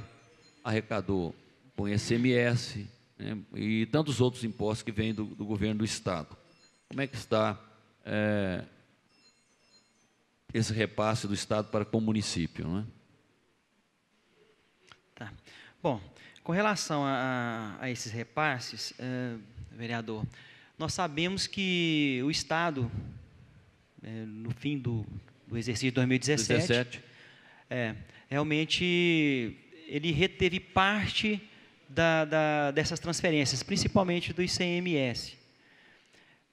arrecadou com ICMS, né, e tantos outros impostos que vêm do governo do Estado. Como é que está esse repasse do Estado para com o município, não é? Tá. Bom, com relação a esses repasses, vereador, nós sabemos que o Estado, no fim do exercício de 2017, realmente ele reteve parte dessas transferências, principalmente do ICMS,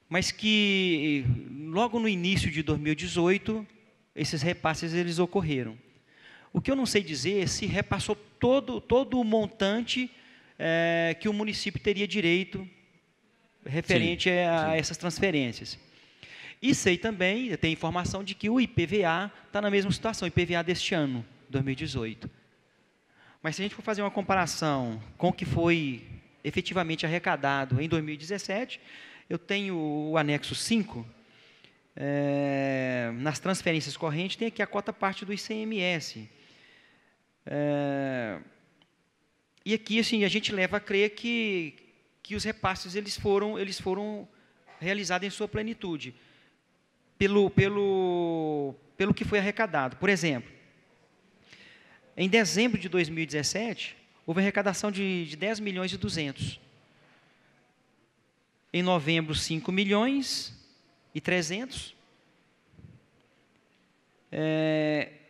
mas que logo no início de 2018, esses repasses eles ocorreram. O que eu não sei dizer é se repassou todo o montante que o município teria direito referente a essas transferências. E sei também, eu tenho informação de que o IPVA está na mesma situação, o IPVA deste ano, 2018. Mas se a gente for fazer uma comparação com o que foi efetivamente arrecadado em 2017, eu tenho o anexo 5, nas transferências correntes tem aqui a cota parte do ICMS. E aqui assim, a gente leva a crer que os repasses eles foram realizados em sua plenitude, pelo que foi arrecadado. Por exemplo, em dezembro de 2017, houve arrecadação de 10 milhões e 200. Em novembro, 5 milhões e 300.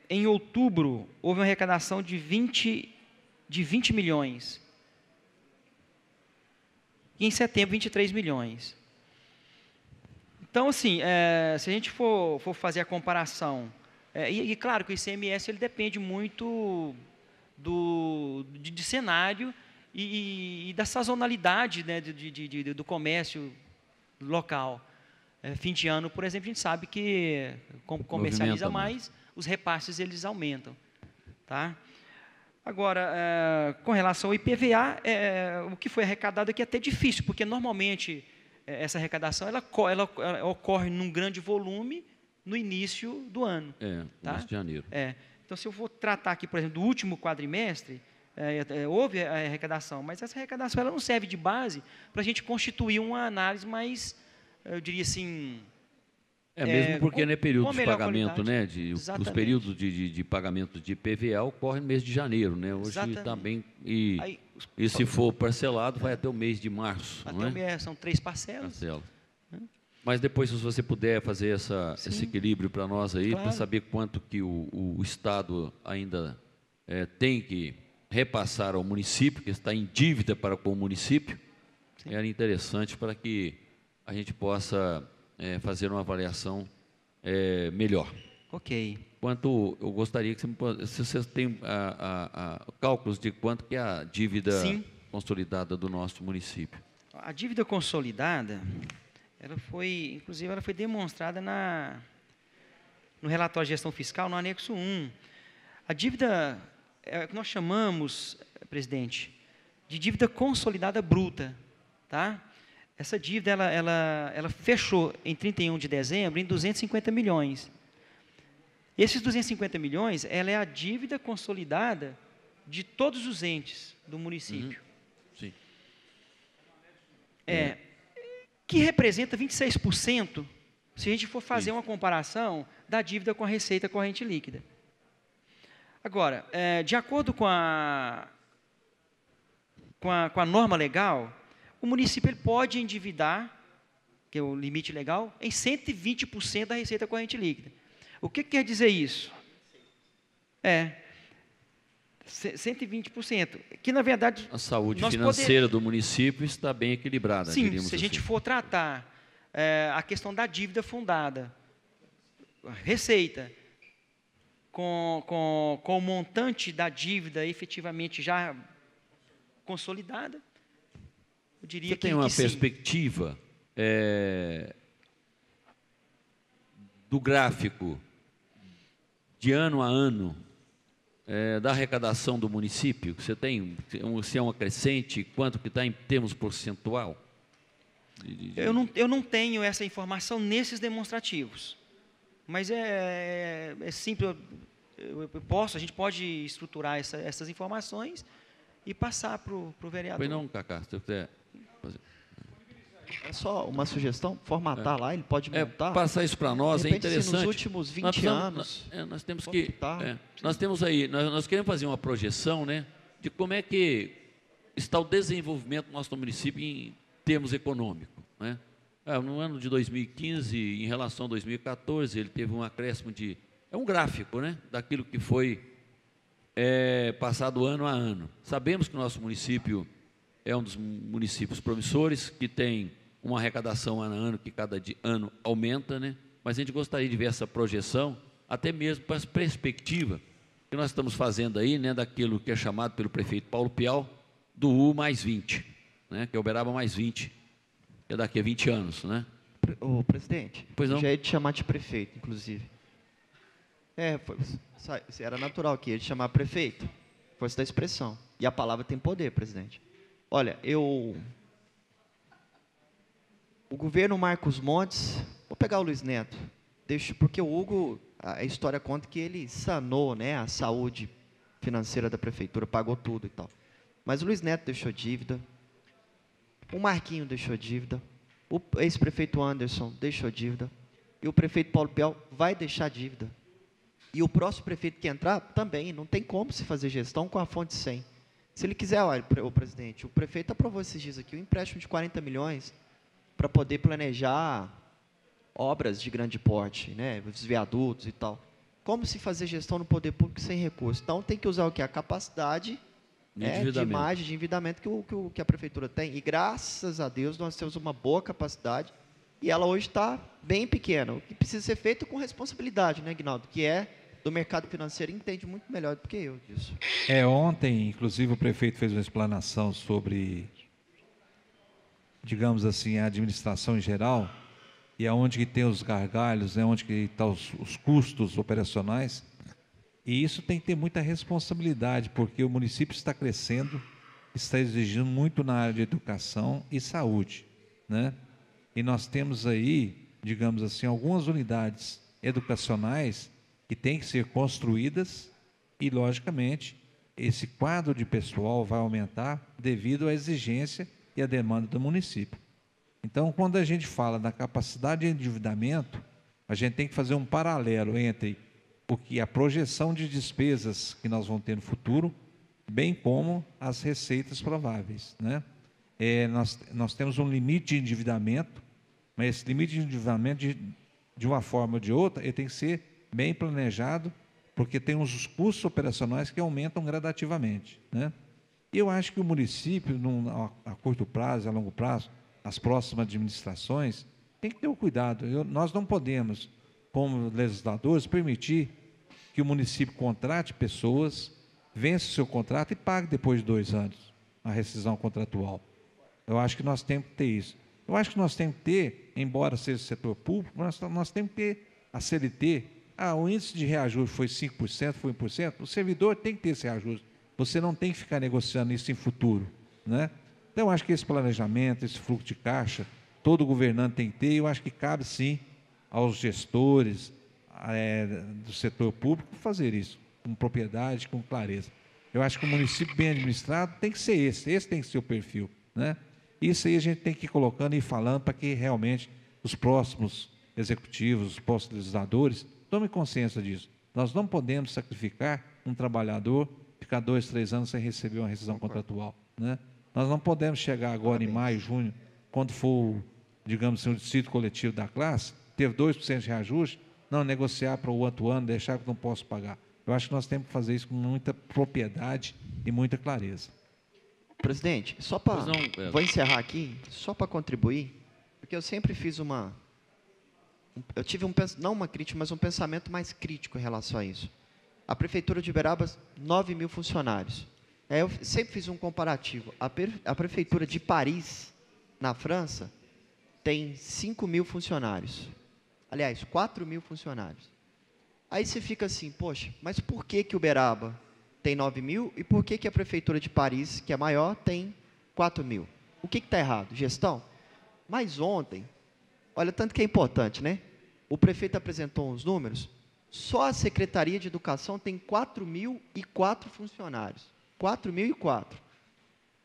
Em outubro, houve uma arrecadação de 20 milhões. E em setembro, 23 milhões. Então, assim, se a gente for fazer a comparação, e claro que o ICMS ele depende muito de cenário e da sazonalidade, né, do comércio local. Fim de ano, por exemplo, a gente sabe que, como comercializa mais, os repasses eles aumentam. Tá? Agora, com relação ao IPVA, o que foi arrecadado aqui é até difícil, porque normalmente essa arrecadação ela ocorre num grande volume no início do ano. Tá? Início de janeiro. Então, se eu for tratar aqui, por exemplo, do último quadrimestre, houve a arrecadação, mas essa arrecadação ela não serve de base para a gente constituir uma análise mais, eu diria assim... mesmo porque não é período de pagamento, né? Os períodos de pagamento de IPVA ocorrem no mês de janeiro, né? Hoje está bem... E se for parcelado, vai até o mês de março. Até não é? o mês, são 3 parcelas. Mas depois, se você puder fazer esse equilíbrio para nós aí, Claro. para saber quanto que o Estado ainda tem que repassar ao município, que está em dívida para com o município, era interessante para que a gente possa fazer uma avaliação melhor. Ok. Quanto eu gostaria que se vocês têm cálculos de quanto que é a dívida consolidada do nosso município. A dívida consolidada, inclusive, ela foi demonstrada no relatório de gestão fiscal, no anexo 1. A dívida, que nós chamamos, presidente, de dívida consolidada bruta, tá? Essa dívida, ela fechou em 31 de dezembro em 250 milhões. Esses 250 milhões, ela é a dívida consolidada de todos os entes do município. Sim. Que representa 26%, se a gente for fazer uma comparação da dívida com a receita corrente líquida. Agora, de acordo com a norma legal, o município ele pode endividar, que é o limite legal, em 120% da receita corrente líquida. O que quer dizer isso? 120%. Que, na verdade... A saúde financeira do município está bem equilibrada, sim, diríamos se a gente assim. for tratar a questão da dívida fundada, receita, com o montante da dívida efetivamente já consolidada, eu diria que tem uma sim. perspectiva do gráfico de ano a ano da arrecadação do município? Você tem, se é uma crescente, quanto que está em termos percentual? Eu não tenho essa informação nesses demonstrativos, mas é simples. A gente pode estruturar essas informações e passar para o vereador. Pois não, Cacá, se você quiser fazer. É só uma sugestão, formatar lá, ele pode montar. Passar isso para nós é interessante. Nos últimos 20 anos. Nós temos que. Nós temos aí, nós queremos fazer uma projeção, né, de como é que está o desenvolvimento do nosso município em termos econômicos, né? No ano de 2015, em relação a 2014, ele teve um acréscimo de. É um gráfico, né, daquilo que foi passado ano a ano. Sabemos que o nosso município é um dos municípios promissores, que tem uma arrecadação ano a ano, que cada ano aumenta, né? Mas a gente gostaria de ver essa projeção, até mesmo para a perspectiva que nós estamos fazendo aí, né, daquilo que é chamado pelo prefeito Paulo Pial, do U mais 20, né, que é o Uberaba mais 20, que é daqui a 20 anos, né? Ô, presidente, pois não? Já ia te chamar de prefeito, inclusive. Era natural que ia te chamar prefeito, força da expressão. E a palavra tem poder, presidente. Olha, o governo Marcos Montes, vou pegar o Luiz Neto, porque o Hugo, a história conta que ele sanou, né, a saúde financeira da prefeitura, pagou tudo e tal. Mas o Luiz Neto deixou dívida, o Marquinho deixou dívida, o ex-prefeito Anderson deixou dívida, e o prefeito Paulo Pial vai deixar dívida. E o próximo prefeito que entrar também, não tem como se fazer gestão com a fonte 100. Se ele quiser, olha, o presidente, o prefeito aprovou esses dias aqui, um empréstimo de 40 milhões para poder planejar obras de grande porte, né, os viadutos e tal. Como se fazer gestão no poder público sem recurso? Então, tem que usar o que? A capacidade de margem, de endividamento que a prefeitura tem. E, graças a Deus, nós temos uma boa capacidade e ela hoje está bem pequena. O que precisa ser feito com responsabilidade, né, Guinaldo? Que é do mercado financeiro, entende muito melhor do que eu disso. Ontem, inclusive, o prefeito fez uma explanação sobre, digamos assim, a administração em geral, e aonde que tem os gargalhos, né, onde que estão os custos operacionais, e isso tem que ter muita responsabilidade, porque o município está crescendo, está exigindo muito na área de educação e saúde, né? E nós temos aí, digamos assim, algumas unidades educacionais que têm que ser construídas e, logicamente, esse quadro de pessoal vai aumentar devido à exigência e à demanda do município. Então, quando a gente fala da capacidade de endividamento, a gente tem que fazer um paralelo entre o que a projeção de despesas que nós vamos ter no futuro, bem como as receitas prováveis, né? Nós temos um limite de endividamento, mas esse limite de endividamento, de uma forma ou de outra, ele tem que ser bem planejado, porque tem uns custos operacionais que aumentam gradativamente, né? E eu acho que o município, a curto prazo, a longo prazo, as próximas administrações, tem que ter o cuidado. Nós não podemos, como legisladores, permitir que o município contrate pessoas, vença o seu contrato e pague depois de 2 anos a rescisão contratual. Eu acho que nós temos que ter isso. Eu acho que nós temos que ter, embora seja o setor público, nós temos que ter a CLT. O índice de reajuste foi 5%, foi 1%, o servidor tem que ter esse reajuste. Você não tem que ficar negociando isso em futuro, né? Então, eu acho que esse planejamento, esse fluxo de caixa, todo governante tem que ter, e eu acho que cabe, sim, aos gestores do setor público fazer isso, com propriedade, com clareza. Eu acho que o município bem administrado tem que ser esse tem que ser o perfil, né? Isso aí a gente tem que ir colocando e falando para que realmente os próximos executivos, os próximos legisladores, tomem consciência disso. Nós não podemos sacrificar um trabalhador ficar 2, 3 anos sem receber uma rescisão contratual, né? Nós não podemos chegar agora em maio, junho, quando for, digamos assim, o distrito coletivo da classe, teve 2% de reajuste, não negociar para o outro ano, deixar que não posso pagar. Eu acho que nós temos que fazer isso com muita propriedade e muita clareza. Presidente, só para... Vou encerrar aqui, só para contribuir, porque eu sempre fiz eu tive não uma crítica, mas um pensamento mais crítico em relação a isso. A Prefeitura de Uberaba, 9 mil funcionários. Eu sempre fiz um comparativo. A Prefeitura de Paris, na França, tem 5 mil funcionários. Aliás, 4 mil funcionários. Aí você fica assim, poxa, mas por que Uberaba tem 9 mil e por que a Prefeitura de Paris, que é maior, tem 4 mil? O que está errado? Gestão? Mas ontem, olha, tanto que é importante, né? O prefeito apresentou uns números, só a Secretaria de Educação tem 4.004 funcionários. 4.004.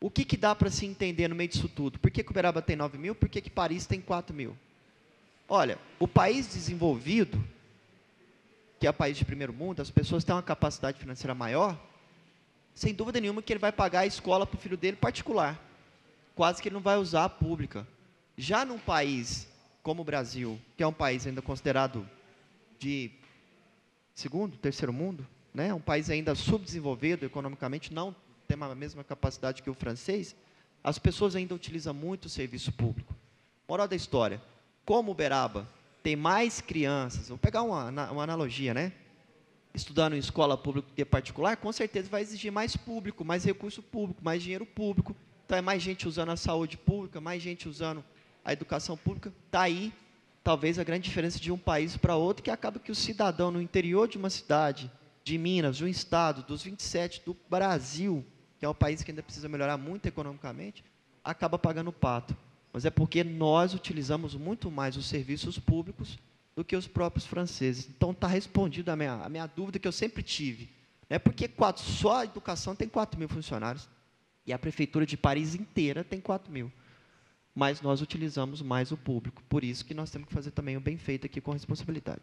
O que dá para se entender no meio disso tudo? Por que Uberaba tem 9 mil? Por que Paris tem 4 mil? Olha, o país desenvolvido, que é o país de primeiro mundo, as pessoas têm uma capacidade financeira maior, sem dúvida nenhuma que ele vai pagar a escola para o filho dele particular. Quase que ele não vai usar a pública. Já num país como o Brasil, que é um país ainda considerado de segundo, terceiro mundo, né? Um país ainda subdesenvolvido economicamente, não tem a mesma capacidade que o francês, as pessoas ainda utilizam muito o serviço público. Moral da história, como Uberaba tem mais crianças, vou pegar uma analogia, né? Estudando em escola pública e particular, com certeza vai exigir mais público, mais recurso público, mais dinheiro público, então é mais gente usando a saúde pública, mais gente usando a educação pública. Está aí, talvez, a grande diferença de um país para outro, que acaba que o cidadão no interior de uma cidade, de Minas, de um estado, dos 27 do Brasil, que é um país que ainda precisa melhorar muito economicamente, acaba pagando o pato. Mas é porque nós utilizamos muito mais os serviços públicos do que os próprios franceses. Então, está respondida a minha dúvida que eu sempre tive. Né? Porque só a educação tem 4 mil funcionários e a Prefeitura de Paris inteira tem 4 mil. Mas nós utilizamos mais o público. Por isso que nós temos que fazer também o bem feito aqui com responsabilidade.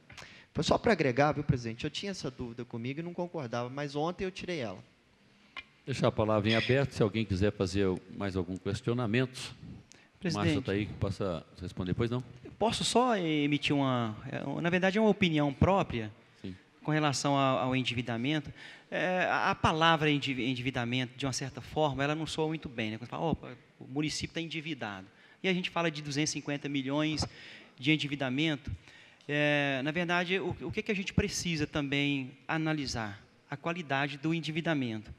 Foi só para agregar, viu, presidente? Eu tinha essa dúvida comigo e não concordava, mas ontem eu tirei ela. Deixar a palavra em aberto, se alguém quiser fazer mais algum questionamento. Márcio está aí, que possa responder. Pois não? Posso só emitir na verdade, é uma opinião própria. Sim. Com relação ao endividamento. A palavra endividamento, de uma certa forma, ela não soa muito bem. Né? Quando fala, opa, o município está endividado. E a gente fala de 250 milhões de endividamento. Na verdade, o que a gente precisa também analisar? A qualidade do endividamento.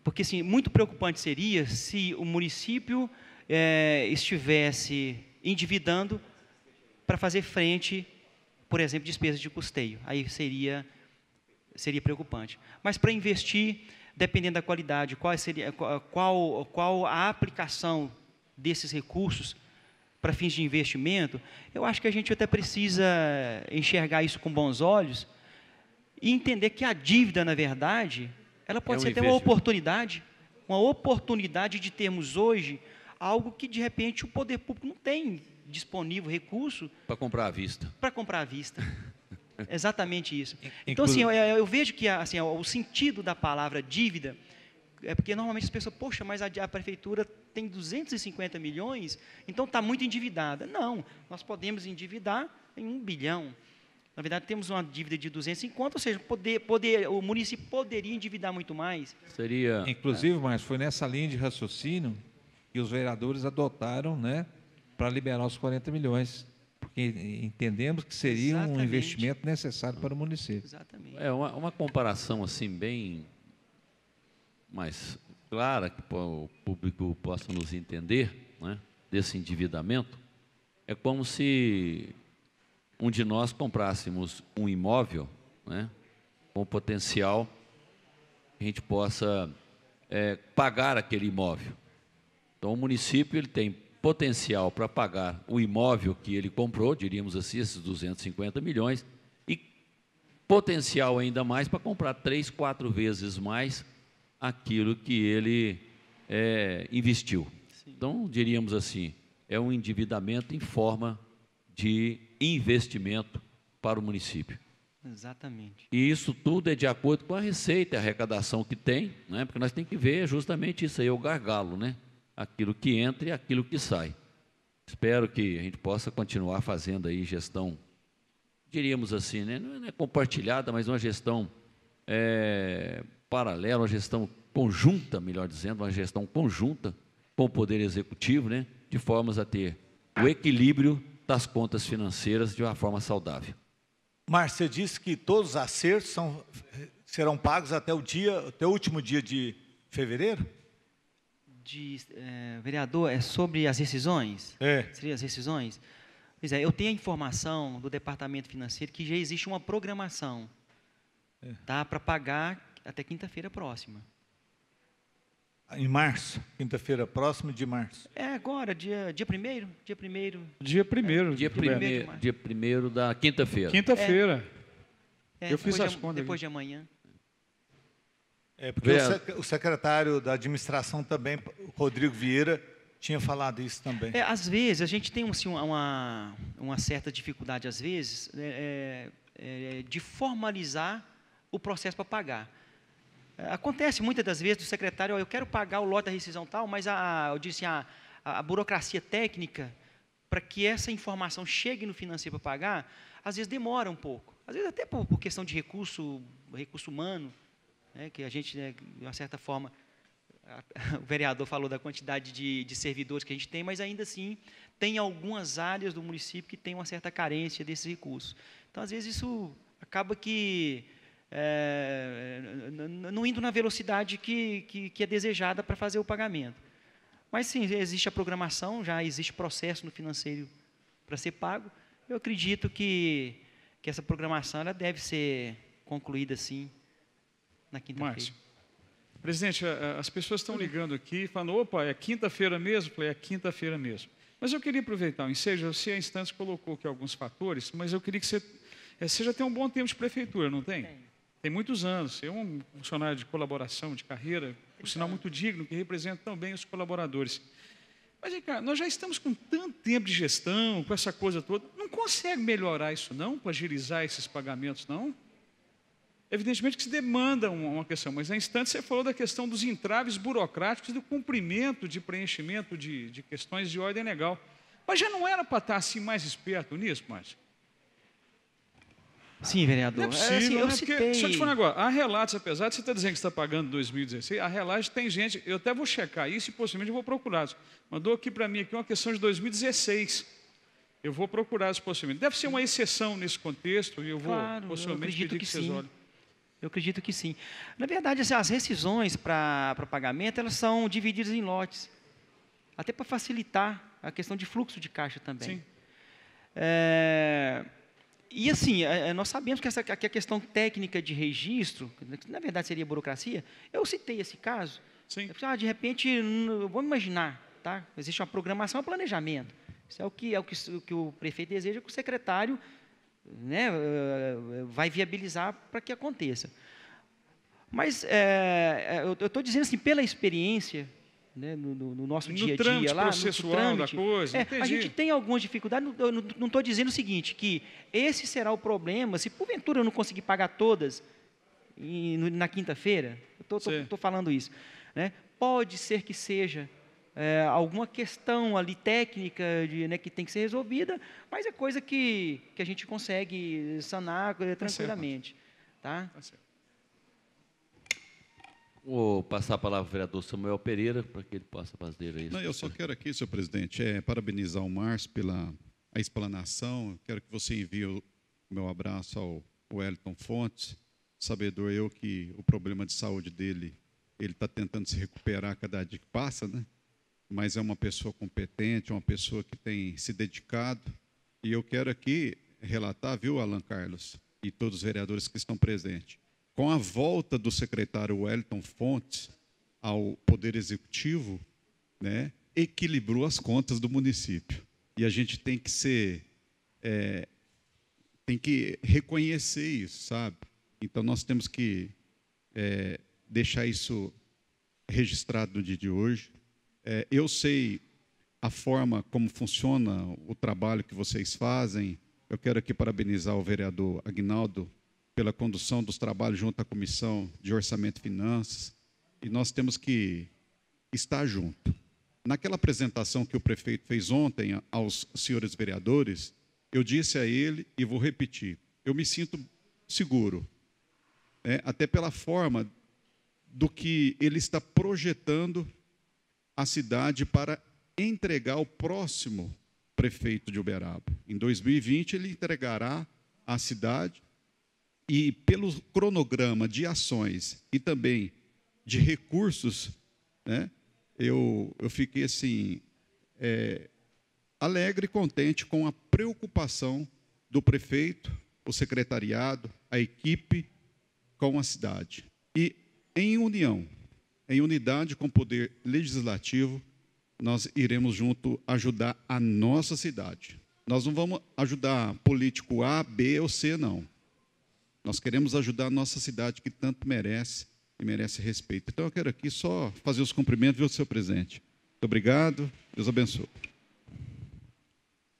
Porque, assim, muito preocupante seria se o município estivesse endividando para fazer frente, por exemplo, despesas de custeio. Aí seria preocupante. Mas para investir, dependendo da qualidade, qual a aplicação desses recursos para fins de investimento, eu acho que a gente até precisa enxergar isso com bons olhos e entender que a dívida, na verdade, ela pode ser até uma oportunidade de termos hoje algo que, de repente, o poder público não tem disponível recurso para comprar à vista. Para comprar à vista. Exatamente isso. Então, assim, eu vejo que assim, o sentido da palavra dívida é porque normalmente as pessoas, poxa, mas a prefeitura tem 250 milhões, então está muito endividada. Não, nós podemos endividar em 1 bilhão. Na verdade, temos uma dívida de 250, ou seja, o município poderia endividar muito mais. Seria... Inclusive, mas foi nessa linha de raciocínio que os vereadores adotaram, né, para liberar os 40 milhões. Porque entendemos que seria um investimento necessário para o município. Exatamente. Uma comparação assim bem mais clara, que o público possa nos entender, né, desse endividamento, é como se um de nós comprássemos um imóvel, né, com potencial que a gente possa pagar aquele imóvel. Então, o município ele tem potencial para pagar o imóvel que ele comprou, diríamos assim, esses 250 milhões, e potencial ainda mais para comprar 3, 4 vezes mais aquilo que ele investiu. Sim. Então, diríamos assim, é um endividamento em forma de investimento para o município. Exatamente. E isso tudo é de acordo com a receita, a arrecadação que tem, né? Porque nós temos que ver justamente isso aí, o gargalo, né? Aquilo que entra e aquilo que sai. Espero que a gente possa continuar fazendo aí gestão, diríamos assim, né? Não é compartilhada, mas uma gestão paralela, uma gestão conjunta, melhor dizendo, uma gestão conjunta com o Poder Executivo, né? De formas a ter o equilíbrio das contas financeiras de uma forma saudável. Márcio, você disse que todos os acertos serão pagos até o último dia de fevereiro? Vereador, é sobre as rescisões? É. Seria as rescisões? Pois é, eu tenho a informação do Departamento Financeiro que já existe uma programação, tá, para pagar até quinta-feira próxima. Em março, quinta-feira próxima de março. É agora, dia 1º? Dia 1º. Dia 1º. Dia 1º da quinta-feira. Quinta-feira. Eu fiz as contas. Depois de amanhã. Porque o secretário da administração também, Rodrigo Vieira, tinha falado isso também. Às vezes, a gente tem assim, uma certa dificuldade, às vezes, de formalizar o processo para pagar. Acontece muitas das vezes do secretário, eu quero pagar o lote da rescisão tal, mas eu disse, a burocracia técnica, para que essa informação chegue no financeiro para pagar, às vezes demora um pouco. Às vezes até por questão de recurso humano, né, que a gente, né, de uma certa forma, o vereador falou da quantidade de servidores que a gente tem, mas ainda assim tem algumas áreas do município que tem uma certa carência desses recursos. Então, às vezes, isso acaba que não indo na velocidade que é desejada para fazer o pagamento. Mas, sim, existe a programação, já existe processo no financeiro para ser pago. Eu acredito que essa programação ela deve ser concluída, sim, na quinta-feira. Márcio, presidente, as pessoas estão ligando aqui, falando, opa, é quinta-feira mesmo? Eu falei, é quinta-feira mesmo. Mas eu queria aproveitar o ensejo, você, a instância, colocou aqui alguns fatores, mas eu queria que você já tem um bom tempo de prefeitura, não tem? Tem muitos anos, você é um funcionário de colaboração, de carreira, por sinal muito digno, que representa tão bem os colaboradores. Mas, vem cá, nós já estamos com tanto tempo de gestão, com essa coisa toda, não consegue melhorar isso não, para agilizar esses pagamentos não? Evidentemente que se demanda uma questão, mas na instante você falou da questão dos entraves burocráticos e do cumprimento de preenchimento de questões de ordem legal. Mas já não era para estar assim mais esperto nisso, Márcio? Sim, vereador. Não é possível, assim, né? Porque, deixa eu te falar agora, há relatos, apesar de você estar dizendo que você está pagando em 2016, há relatos, tem gente, eu até vou checar isso e possivelmente eu vou procurar. Mandou aqui para mim aqui uma questão de 2016. Eu vou procurar isso possivelmente. Deve ser uma exceção nesse contexto e eu vou possivelmente pedir que vocês olhem. Eu acredito que sim. Na verdade, assim, as rescisões para pagamento, elas são divididas em lotes, até para facilitar a questão de fluxo de caixa também. Sim. E assim, nós sabemos que a questão técnica de registro, que na verdade seria burocracia, eu citei esse caso. Sim. De repente, vamos imaginar, tá? Existe uma programação, um planejamento. Isso é o que o prefeito deseja que o secretário, né, vai viabilizar para que aconteça. Mas eu estou dizendo assim, pela experiência, né, no nosso dia a dia, lá, processual no trâmite, da coisa, a gente tem algumas dificuldades. Eu não estou dizendo o seguinte, que esse será o problema, se porventura eu não conseguir pagar todas na quinta-feira, estou falando isso, né, pode ser que seja alguma questão ali técnica né, que tem que ser resolvida, mas é coisa que a gente consegue sanar tranquilamente. Tá? Vou passar a palavra ao vereador Samuel Pereira, para que ele possa fazer isso. Não, eu só quero aqui, senhor presidente, parabenizar o Márcio pela explanação. Quero que você envie o meu abraço ao Wellington Fontes, sabedor eu que o problema de saúde dele, ele está tentando se recuperar cada dia que passa, né? Mas é uma pessoa competente, uma pessoa que tem se dedicado. E eu quero aqui relatar, viu, Alan Carlos, e todos os vereadores que estão presentes, com a volta do secretário Wellington Fontes ao Poder Executivo, né, equilibrou as contas do município. E a gente tem que tem que reconhecer isso, sabe? Então, nós temos que deixar isso registrado no dia de hoje. Eu sei a forma como funciona o trabalho que vocês fazem. Eu quero aqui parabenizar o vereador Aguinaldo pela condução dos trabalhos junto à Comissão de Orçamento e Finanças, e nós temos que estar junto. Naquela apresentação que o prefeito fez ontem aos senhores vereadores, eu disse a ele, e vou repetir, eu me sinto seguro, até pela forma do que ele está projetando a cidade para entregar ao próximo prefeito de Uberaba. Em 2020, ele entregará a cidade, e pelo cronograma de ações e também de recursos, eu fiquei assim, alegre e contente com a preocupação do prefeito, o secretariado, a equipe com a cidade. E em união, em unidade com o poder legislativo, nós iremos junto ajudar a nossa cidade. Nós não vamos ajudar político A, B ou C, não. Nós queremos ajudar a nossa cidade, que tanto merece e merece respeito. Então, eu quero aqui só fazer os cumprimentos, viu, senhor presidente. Muito obrigado, Deus abençoe.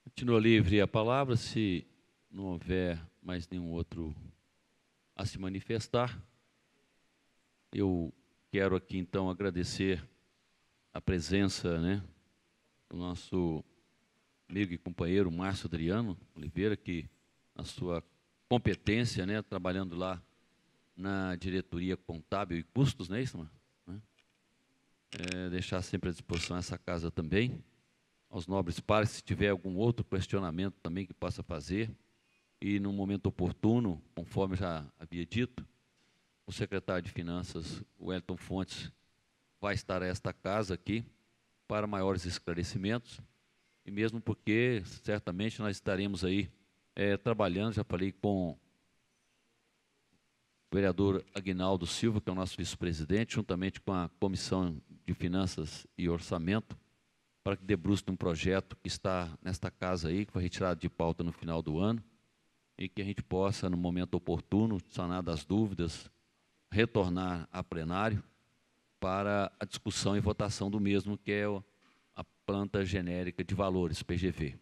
Continua livre a palavra, se não houver mais nenhum outro a se manifestar. Eu quero aqui, então, agradecer a presença, do nosso amigo e companheiro Márcio Adriano Oliveira, que, na sua competência, trabalhando lá na diretoria contábil e custos, não é isso, mano? Deixar sempre à disposição essa casa também, aos nobres pares, se tiver algum outro questionamento também que possa fazer, e no momento oportuno, conforme já havia dito, o secretário de Finanças, o Wellington Fontes, vai estar a esta casa aqui para maiores esclarecimentos, e mesmo porque, certamente, nós estaremos aí trabalhando, já falei com o vereador Aguinaldo Silva, que é o nosso vice-presidente, juntamente com a Comissão de Finanças e Orçamento, para que debruce um projeto que está nesta casa aí, que foi retirado de pauta no final do ano, e que a gente possa, no momento oportuno, sanar das dúvidas, retornar a plenário para a discussão e votação do mesmo, que é a planta genérica de valores, PGV.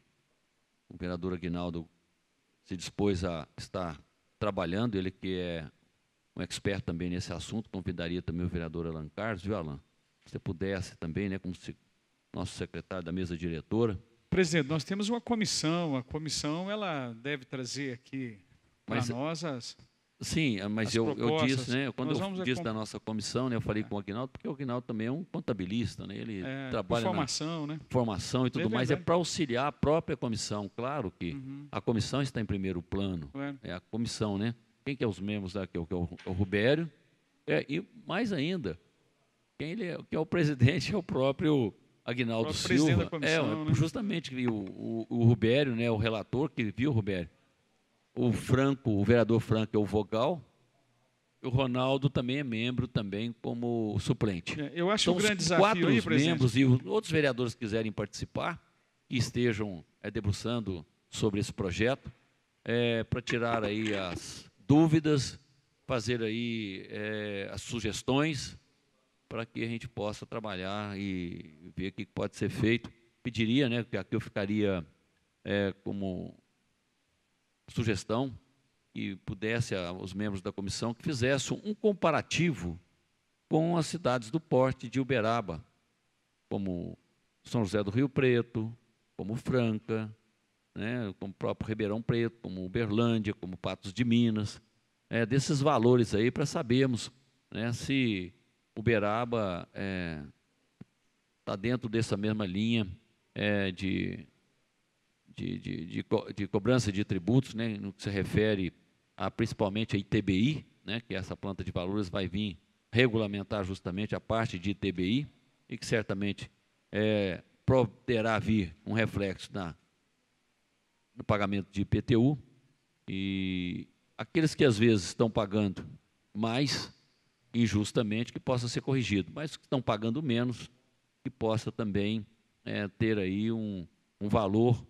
O vereador Aguinaldo se dispôs a estar trabalhando, ele que é um expert também nesse assunto, convidaria também o vereador Alan Carlos, viu, Alan? Se você pudesse também, como nosso secretário da mesa diretora. Presidente, nós temos uma comissão, a comissão ela deve trazer aqui para nós as... Sim, mas eu disse, quando eu disse da nossa comissão, eu falei com o Aguinaldo, porque o Aguinaldo também é um contabilista, ele trabalha formação, na formação e tudo mais, para auxiliar a própria comissão. Claro que a comissão está em primeiro plano, é a comissão, Quem que é os membros aqui? O Rubério, e mais ainda, quem é o presidente é o próprio Aguinaldo Silva. Comissão, justamente o Rubério, o relator que viu o Rubério. O vereador Franco é o vogal, o Ronaldo também é membro, também como suplente. Eu acho que o grande desafio quatro aí, presidente, membros e outros vereadores que quiserem participar, que estejam debruçando sobre esse projeto, para tirar aí as dúvidas, fazer aí as sugestões, para que a gente possa trabalhar e ver o que pode ser feito. Pediria, que aqui eu ficaria como sugestão, que pudesse os membros da comissão que fizessem um comparativo com as cidades do porte de Uberaba, como São José do Rio Preto, como Franca, como o próprio Ribeirão Preto, como Uberlândia, como Patos de Minas, desses valores aí para sabermos se Uberaba está dentro dessa mesma linha de cobrança de tributos, no que se refere principalmente a ITBI, que essa planta de valores vai vir regulamentar justamente a parte de ITBI, e que certamente poderá vir um reflexo no pagamento de IPTU, e aqueles que às vezes estão pagando mais injustamente, que possa ser corrigido, mas que estão pagando menos, que possa também ter aí um valor,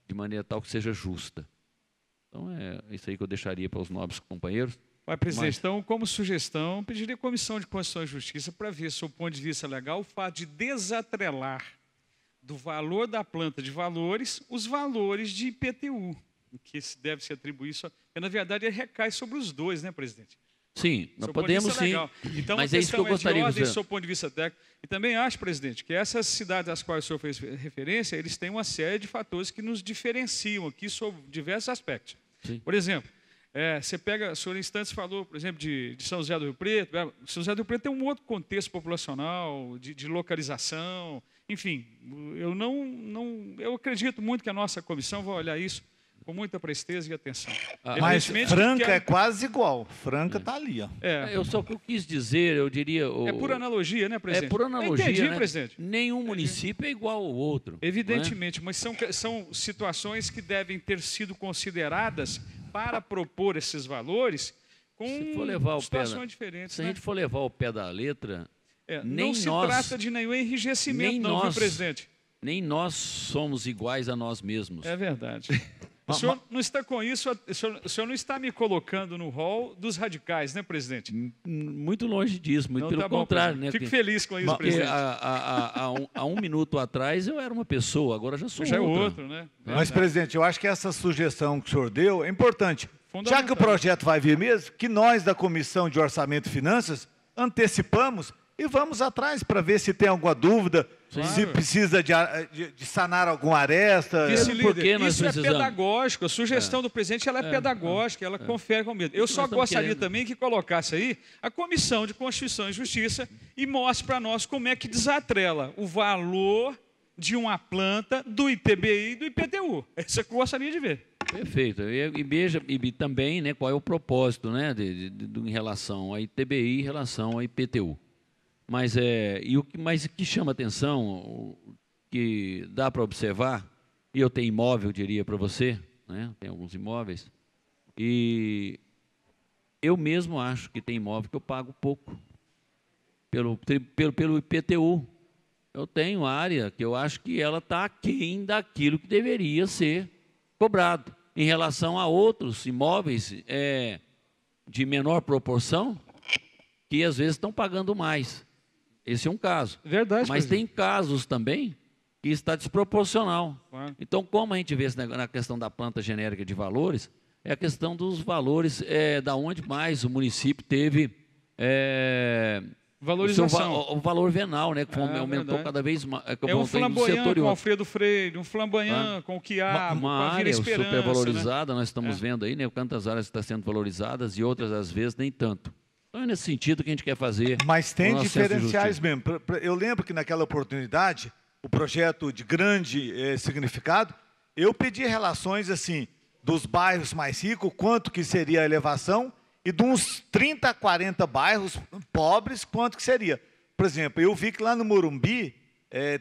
de maneira tal que seja justa. Então, é isso aí que eu deixaria para os nobres companheiros. Presidente, então, como sugestão, pediria à Comissão de Constituição e Justiça para ver, sob o ponto de vista legal, o fato de desatrelar do valor da planta de valores os valores de IPTU. que deve se atribuir isso. Na verdade, ele recai sobre os dois, né, presidente? Sim, nós podemos sim. Então, mas a é isso que eu questão gostaria de ordem, de do seu ponto de vista técnico. E também acho, presidente, que essas cidades às quais o senhor fez referência, eles têm uma série de fatores que nos diferenciam aqui sobre diversos aspectos. Sim. Por exemplo, você pega, o senhor em instantes falou, por exemplo, de São José do Rio Preto. São José do Rio Preto tem um outro contexto populacional, de localização, enfim. Eu acredito muito que a nossa comissão vai olhar isso com muita presteza e atenção. Mas Franca é quase igual. Franca está ali. Ó. Eu só que eu quis dizer, eu diria... É por analogia, né, presidente? É por analogia, entendi, né? presidente. Nenhum município é igual ao outro. Evidentemente, mas são situações que devem ter sido consideradas para propor esses valores com situações diferentes. Se a gente for levar o pé da letra... não se trata de nenhum enrijecimento, não, viu, presidente? Nem nós somos iguais a nós mesmos. É verdade. O senhor não está com isso, o senhor não está me colocando no rol dos radicais, né, presidente? Muito longe disso, muito pelo tá bom, contrário. Né? Fico feliz com isso, presidente. Há um minuto atrás eu era uma pessoa, agora já sou outra. Outro, né? Mas, presidente, eu acho que essa sugestão que o senhor deu é importante. Já que o projeto vai vir mesmo, que nós da Comissão de Orçamento e Finanças antecipamos e vamos atrás para ver se tem alguma dúvida, se precisa de sanar alguma aresta. Isso é pedagógico. A sugestão do presidente ela é pedagógica, ela confere com medo. Eu só gostaria também que colocasse aí a Comissão de Constituição e Justiça e mostre para nós como é que desatrela o valor de uma planta do ITBI e do IPTU. Isso é que eu gostaria de ver. Perfeito. E também, né, qual é o propósito, né, em relação a ITBI e em relação a IPTU. Mas o que chama atenção, o que dá para observar, e eu tenho imóvel, diria para você, né? Tem alguns imóveis, e eu mesmo acho que tem imóvel que eu pago pouco pelo IPTU. Eu tenho área que eu acho que ela está aquém daquilo que deveria ser cobrado. Em relação a outros imóveis de menor proporção, que às vezes estão pagando mais. Esse é um caso. Verdade. Mas tem casos também que está desproporcional. Claro. Então, como a gente vê na questão da planta genérica de valores, é a questão dos valores, da onde mais o município teve valorização. O valor venal, né, que aumentou cada vez mais. Um flamboyant com o Alfredo Freire, um flamboyant com o Quiabo, uma com a área Esperança, supervalorizada, né? Nós estamos vendo aí, né, quantas áreas estão sendo valorizadas e outras, às vezes, nem tanto. Então, é nesse sentido que a gente quer fazer. Mas tem diferenciais mesmo. Eu lembro que naquela oportunidade, o projeto de grande significado, eu pedi relações assim, dos bairros mais ricos, quanto que seria a elevação, e de uns 30 a 40 bairros pobres, quanto que seria. Por exemplo, eu vi que lá no Morumbi,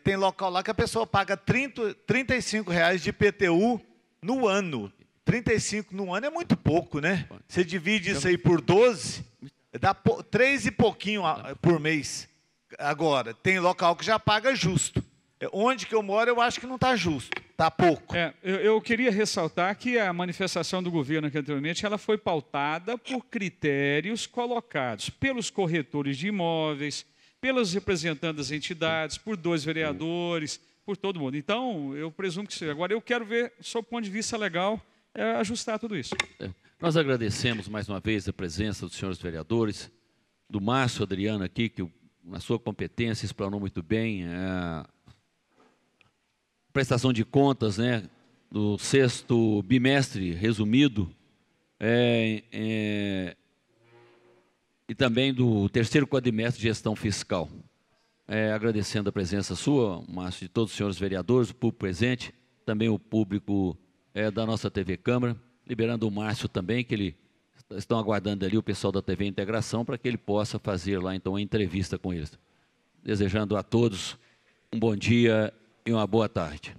tem local lá que a pessoa paga R$35 de IPTU no ano. 35 no ano é muito pouco, né? Você divide isso aí por 12... dá 3 e pouquinho por mês. Agora, tem local que já paga justo. Onde que eu moro, eu acho que não está justo. Está pouco. Eu queria ressaltar que a manifestação do governo aqui anteriormente, ela foi pautada por critérios colocados pelos corretores de imóveis, pelos representantes das entidades, por 2 vereadores, por todo mundo. Então, eu presumo que seja. Agora, eu quero ver, sob o ponto de vista legal, ajustar tudo isso. Nós agradecemos mais uma vez a presença dos senhores vereadores, do Márcio Adriano aqui, que na sua competência explanou muito bem a prestação de contas, né, do 6º bimestre resumido, e também do 3º quadrimestre de gestão fiscal. Agradecendo a presença sua, Márcio, de todos os senhores vereadores, o público presente, também o público da nossa TV Câmara, liberando o Márcio também, que eles estão aguardando ali o pessoal da TV Integração para que ele possa fazer lá, então, a entrevista com eles. Desejando a todos um bom dia e uma boa tarde.